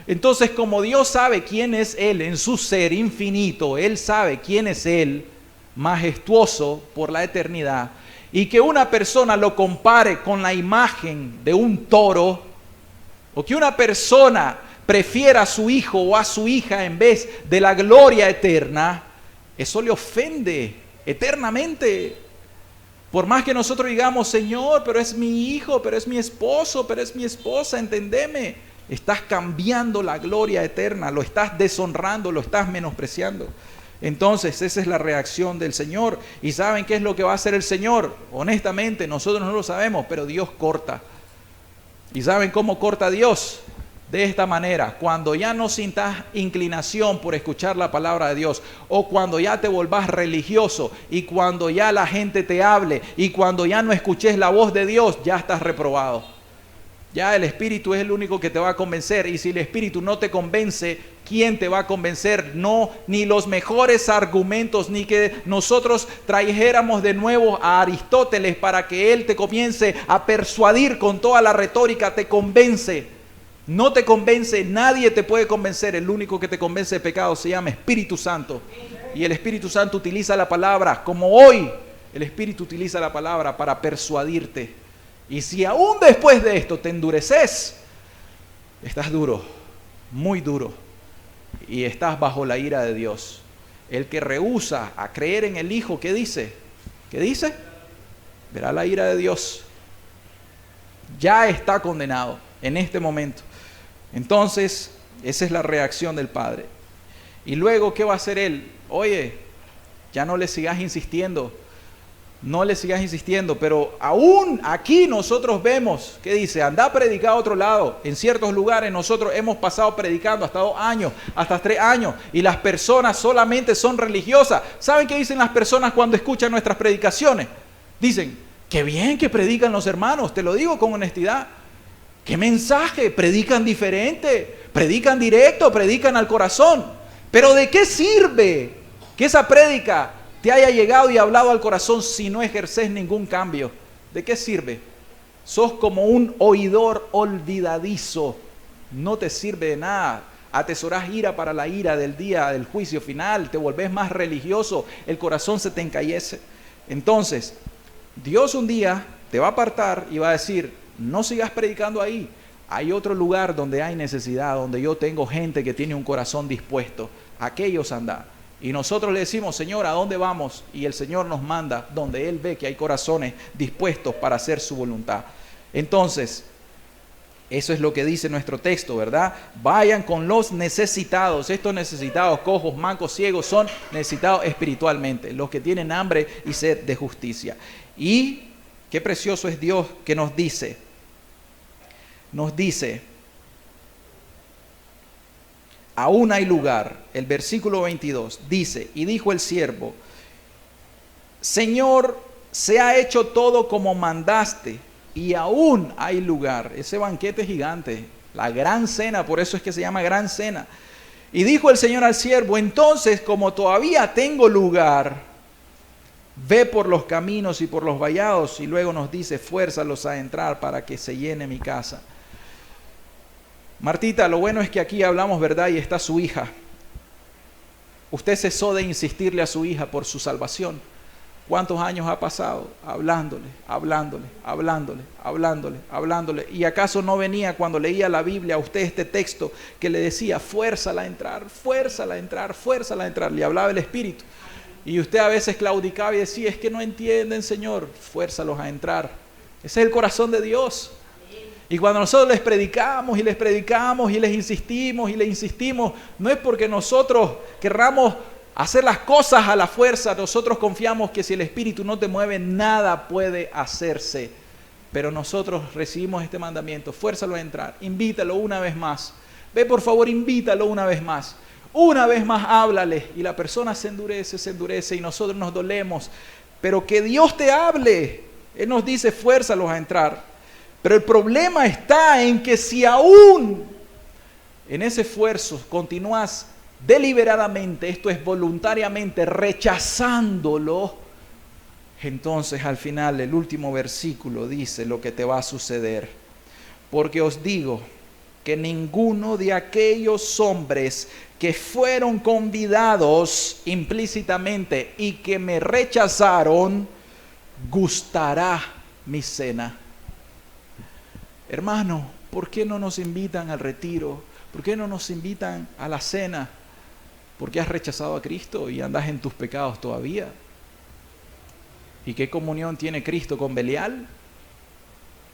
[SPEAKER 1] Entonces, como Dios sabe quién es Él en su ser infinito, Él sabe quién es Él, majestuoso por la eternidad, y que una persona lo compare con la imagen de un toro, o que una persona prefiera a su hijo o a su hija en vez de la gloria eterna, eso le ofende eternamente. Por más que nosotros digamos, Señor, pero es mi hijo, pero es mi esposo, pero es mi esposa, entendeme. Estás cambiando la gloria eterna, lo estás deshonrando, lo estás menospreciando. Entonces, esa es la reacción del Señor. ¿Y saben qué es lo que va a hacer el Señor? Honestamente, nosotros no lo sabemos, pero Dios corta. ¿Y saben cómo corta Dios? De esta manera: cuando ya no sintas inclinación por escuchar la palabra de Dios, o cuando ya te volvás religioso, y cuando ya la gente te hable, y cuando ya no escuches la voz de Dios, ya estás reprobado. Ya el Espíritu es el único que te va a convencer, y si el Espíritu no te convence, ¿quién te va a convencer? No, ni los mejores argumentos, ni que nosotros trajéramos de nuevo a Aristóteles para que él te comience a persuadir con toda la retórica, te convence. No te convence, nadie te puede convencer. El único que te convence de pecado se llama Espíritu Santo. Y el Espíritu Santo utiliza la palabra, como hoy el Espíritu utiliza la palabra para persuadirte. Y si aún después de esto te endureces, estás duro, muy duro, y estás bajo la ira de Dios. El que rehúsa a creer en el Hijo, ¿qué dice? ¿Qué dice? Verá la ira de Dios. Ya está condenado en este momento. Entonces, esa es la reacción del Padre. Y luego, ¿qué va a hacer Él? Oye, ya no le sigas insistiendo. No le sigas insistiendo, pero aún aquí nosotros vemos, ¿qué dice? Anda a predicar a otro lado. En ciertos lugares nosotros hemos pasado predicando hasta 2 años, hasta 3 años, y las personas solamente son religiosas. ¿Saben qué dicen las personas cuando escuchan nuestras predicaciones? Dicen, qué bien que predican los hermanos, te lo digo con honestidad. ¿Qué mensaje? Predican diferente, predican directo, predican al corazón. Pero ¿de qué sirve que esa prédica te haya llegado y hablado al corazón si no ejerces ningún cambio? ¿De qué sirve? Sos como un oidor olvidadizo. No te sirve de nada. Atesorás ira para la ira del día del juicio final. Te volvés más religioso. El corazón se te encallece. Entonces, Dios un día te va a apartar y va a decir, no sigas predicando ahí. Hay otro lugar donde hay necesidad, donde yo tengo gente que tiene un corazón dispuesto. Aquellos andar. Y nosotros le decimos, Señor, ¿a dónde vamos? Y el Señor nos manda donde Él ve que hay corazones dispuestos para hacer su voluntad. Entonces, eso es lo que dice nuestro texto, ¿verdad? Vayan con los necesitados. Estos necesitados, cojos, mancos, ciegos, son necesitados espiritualmente. Los que tienen hambre y sed de justicia. Y qué precioso es Dios que nos dice, aún hay lugar. El versículo 22 dice, y dijo el siervo, Señor, se ha hecho todo como mandaste, y aún hay lugar. Ese banquete gigante, la gran cena, por eso es que se llama gran cena. Y dijo el Señor al siervo, entonces, como todavía tengo lugar, ve por los caminos y por los vallados. Y luego nos dice, fuérzalos a entrar para que se llene mi casa. Martita, lo bueno es que aquí hablamos verdad y está su hija. Usted cesó de insistirle a su hija por su salvación. ¿Cuántos años ha pasado? Hablándole. ¿Y acaso no venía cuando leía la Biblia a usted este texto que le decía, fuérzala a entrar? Le hablaba el Espíritu. Y usted a veces claudicaba y decía, es que no entienden, Señor. Fuérzalos a entrar. Ese es el corazón de Dios. Y cuando nosotros les predicamos y les insistimos, no es porque nosotros querramos hacer las cosas a la fuerza. Nosotros confiamos que si el Espíritu no te mueve, nada puede hacerse. Pero nosotros recibimos este mandamiento, fuérzalo a entrar, invítalo una vez más. Ve por favor, invítalo una vez más. Una vez más háblale. Y la persona se endurece y nosotros nos dolemos. Pero que Dios te hable. Él nos dice, fuérzalos a entrar. Pero el problema está en que si aún en ese esfuerzo continúas deliberadamente, esto es voluntariamente, rechazándolo, entonces al final el último versículo dice lo que te va a suceder. porque os digo que ninguno de aquellos hombres que fueron convidados implícitamente y que me rechazaron, gustará mi cena. Hermano, ¿por qué no nos invitan al retiro? ¿Por qué no nos invitan a la cena? ¿Por qué has rechazado a Cristo y andas en tus pecados todavía? ¿Y qué comunión tiene Cristo con Belial?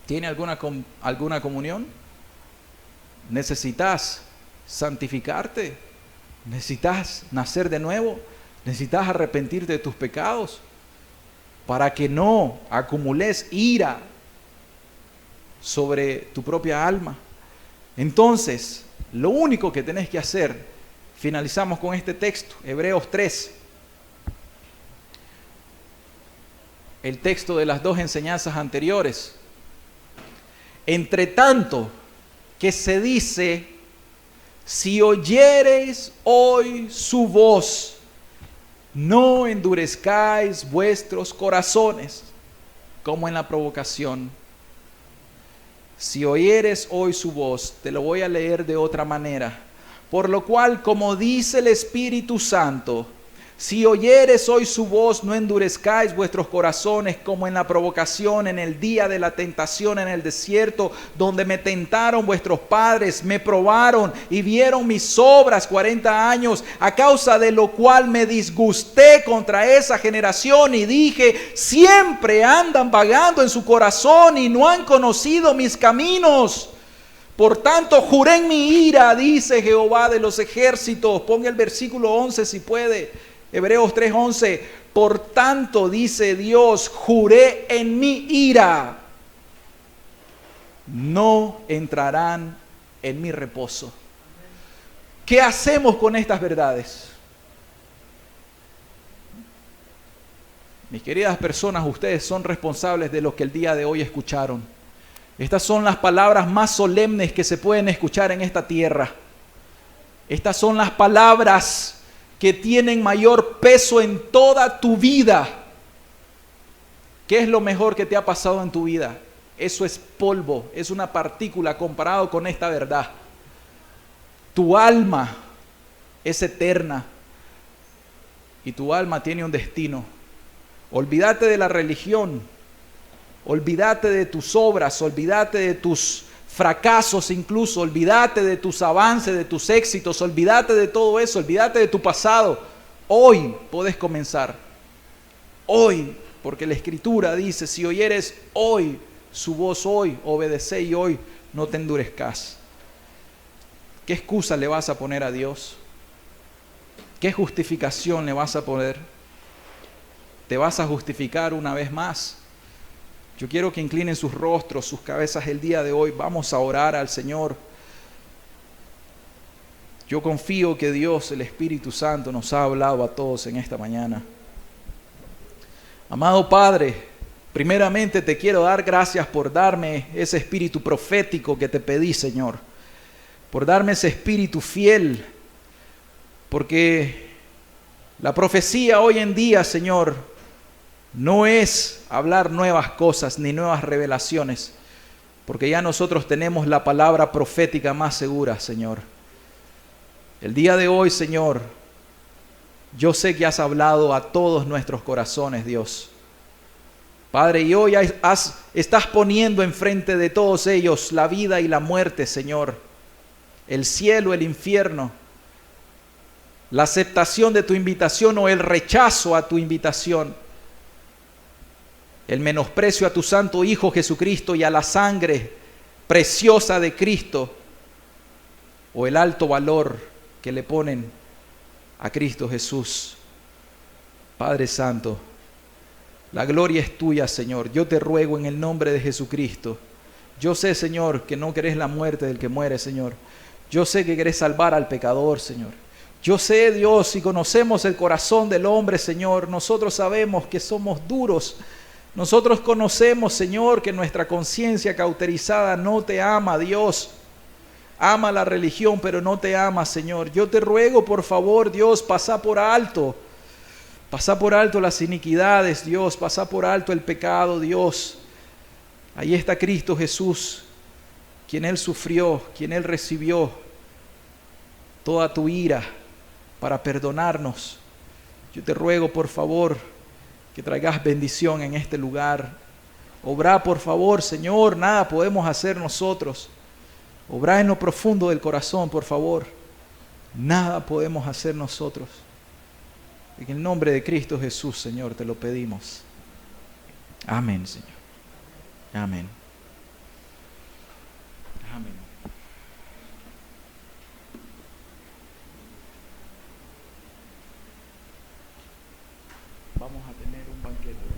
[SPEAKER 1] ¿Tiene alguna comunión? Necesitas santificarte, necesitas nacer de nuevo, necesitas arrepentirte de tus pecados para que no acumules ira sobre tu propia alma. Entonces, lo único que tenés que hacer, finalizamos con este texto, Hebreos 3, el texto de las dos enseñanzas anteriores. Entre tanto que se dice, si oyereis hoy su voz, no endurezcáis vuestros corazones, como en la provocación. Si oyeres hoy su voz, te lo voy a leer de otra manera. Por lo cual, como dice el Espíritu Santo, si oyeres hoy su voz, no endurezcáis vuestros corazones como en la provocación, en el día de la tentación en el desierto, donde me tentaron vuestros padres, me probaron y vieron mis obras 40 años, a causa de lo cual me disgusté contra esa generación y dije, siempre andan vagando en su corazón y no han conocido mis caminos. Por tanto, juré en mi ira, dice Jehová de los ejércitos. Ponga el versículo 11 si puede. Hebreos 3:11, por tanto, dice Dios, juré en mi ira, no entrarán en mi reposo. ¿Qué hacemos con estas verdades? Mis queridas personas, ustedes son responsables de lo que el día de hoy escucharon. Estas son las palabras más solemnes que se pueden escuchar en esta tierra. Estas son las palabras que tienen mayor peso en toda tu vida. ¿Qué es lo mejor que te ha pasado en tu vida? Eso es polvo, es una partícula comparado con esta verdad. Tu alma es eterna y tu alma tiene un destino. Olvídate de la religión, olvídate de tus obras, olvídate de tus fracasos incluso, olvídate de tus avances, de tus éxitos, olvídate de todo eso, olvídate de tu pasado. Hoy puedes comenzar. Hoy, porque la Escritura dice, si oyeres hoy su voz, hoy, obedece y hoy no te endurezcas. ¿Qué excusa le vas a poner a Dios? ¿Qué justificación le vas a poner? ¿Te vas a justificar una vez más? Yo quiero que inclinen sus rostros, sus cabezas el día de hoy. Vamos a orar al Señor. Yo confío que Dios, el Espíritu Santo, nos ha hablado a todos en esta mañana. Amado Padre, primeramente te quiero dar gracias por darme ese espíritu profético que te pedí, Señor. Por darme ese espíritu fiel. Porque la profecía hoy en día, Señor, no es hablar nuevas cosas ni nuevas revelaciones, porque ya nosotros tenemos la palabra profética más segura, Señor. El día de hoy, Señor, yo sé que has hablado a todos nuestros corazones, Dios. Padre, y hoy estás poniendo enfrente de todos ellos la vida y la muerte, Señor. El cielo, el infierno. La aceptación de tu invitación o el rechazo a tu invitación. El menosprecio a tu santo Hijo Jesucristo y a la sangre preciosa de Cristo, o el alto valor que le ponen a Cristo Jesús. Padre Santo, la gloria es tuya, Señor. Yo te ruego en el nombre de Jesucristo. Yo sé, Señor, que no querés la muerte del que muere, Señor. Yo sé que querés salvar al pecador, Señor. Yo sé, Dios, si conocemos el corazón del hombre, Señor, nosotros sabemos que somos duros. Nosotros conocemos, Señor, que nuestra conciencia cauterizada no te ama, Dios. Ama la religión, pero no te ama, Señor. Yo te ruego, por favor, Dios, pasa por alto las iniquidades, Dios. Pasa por alto el pecado, Dios. Ahí está Cristo Jesús. quien Él sufrió, quien Él recibió toda tu ira para perdonarnos. Yo te ruego, por favor, que traigas bendición en este lugar. Obra, por favor, Señor, nada podemos hacer nosotros. Obra en lo profundo del corazón, por favor. Nada podemos hacer nosotros. En el nombre de Cristo Jesús, Señor, te lo pedimos. Amén, Señor. Amén. Amén. Vamos a tener un banquete.